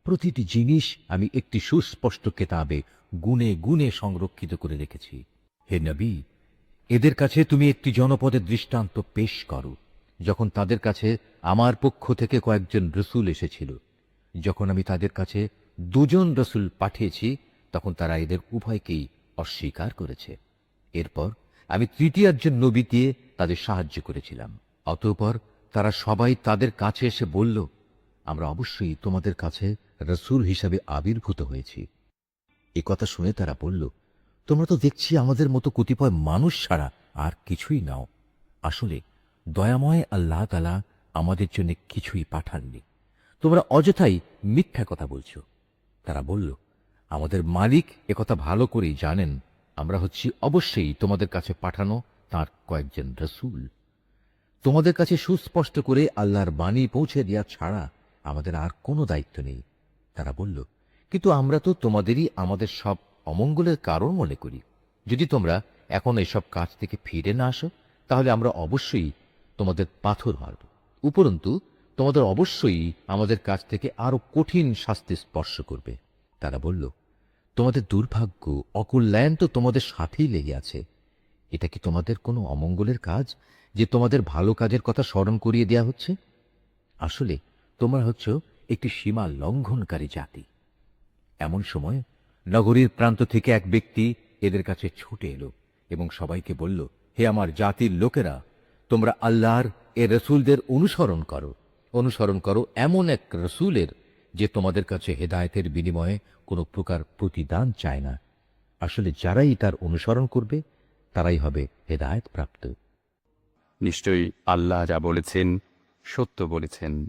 S1: প্রতিটি জিনিস আমি একটি সুস্পষ্ট কেতাবে গুণে গুণে সংরক্ষিত করে রেখেছি। হে নবী, এদের কাছে তুমি একটি জনপদের দৃষ্টান্ত পেশ করো, যখন তাদের কাছে আমার পক্ষ থেকে কয়েকজন রসূল এসেছিল। যখন আমি তাদের কাছে দুজন রসূল পাঠিয়েছি, তখন তারা এদের উভয়কেই অস্বীকার করেছে। এরপর আমি তৃতীয় একজন নবী দিয়ে তাদের সাহায্য করেছিলাম। অতঃপর তারা সবাই তাদের কাছে এসে বলল, আমরা অবশ্যই তোমাদের কাছে রসূল হিসাবে আবির্ভূত হয়েছি। এ কথা শুনে তারা বলল, তোমরা তো দেখছি আমাদের মতো কতিপয় মানুষ ছাড়া আর কিছুই নাও। আসলে দয়াময় আল্লাহ তাআলা আমাদের জন্য কিছুই পাঠাননি, তোমরা অযথাই মিথ্যা কথা বলছো। তারা বলল, আমাদের মালিক একথা ভালো করেই জানেন, আমরা হচ্ছি অবশ্যই তোমাদের কাছে পাঠানো তাঁর কয়েকজন রসূল। তোমাদের কাছে সুস্পষ্ট করে আল্লাহর বাণী পৌঁছে দেওয়া ছাড়া আমাদের আর কোনো দায়িত্ব নেই। তারা বলল, কিন্তু আমরা তো তোমাদেরই আমাদের সব অমঙ্গলের কারণ মনে করি। যদি তোমরা এখন এসব কাজ থেকে ফিরে না আসো, তাহলে আমরা অবশ্যই তোমাদের পাথর মারব। উপরন্তু তোমাদের অবশ্যই আমাদের কাছ থেকে আরো কঠিন শাস্তি স্পর্শ করবে। তারা বলল, তোমাদের দুর্ভাগ্য অকল্যাণ তো তোমাদের সাথেই লেগে আছে। এটা কি তোমাদের কোনো অমঙ্গলের কাজ যে তোমাদের ভালো কাজের কথা স্মরণ করিয়ে দেয়া হচ্ছে? আসলে তোমরা হচ্ছ একটি সীমা লঙ্ঘনকারী জাতি। এমন সময় নগরীর প্রান্ত থেকে এক ব্যক্তি এদের কাছে ছুটে এলো এবং সবাইকে বলল, হে আমার জাতির লোকেরা, তোমরা আল্লাহর এ রসুলদের অনুসরণ করো এমন এক রসুলের যে তোমাদের কাছে হেদায়েতের বিনিময়ে কোনো প্রকার প্রতিদান চায় না। আসলে যারাই তার অনুসরণ করবে তারাই হবে হেদায়েত প্রাপ্ত।
S2: নিশ্চয়ই আল্লাহ যা বলেছেন সত্য বলেছেন।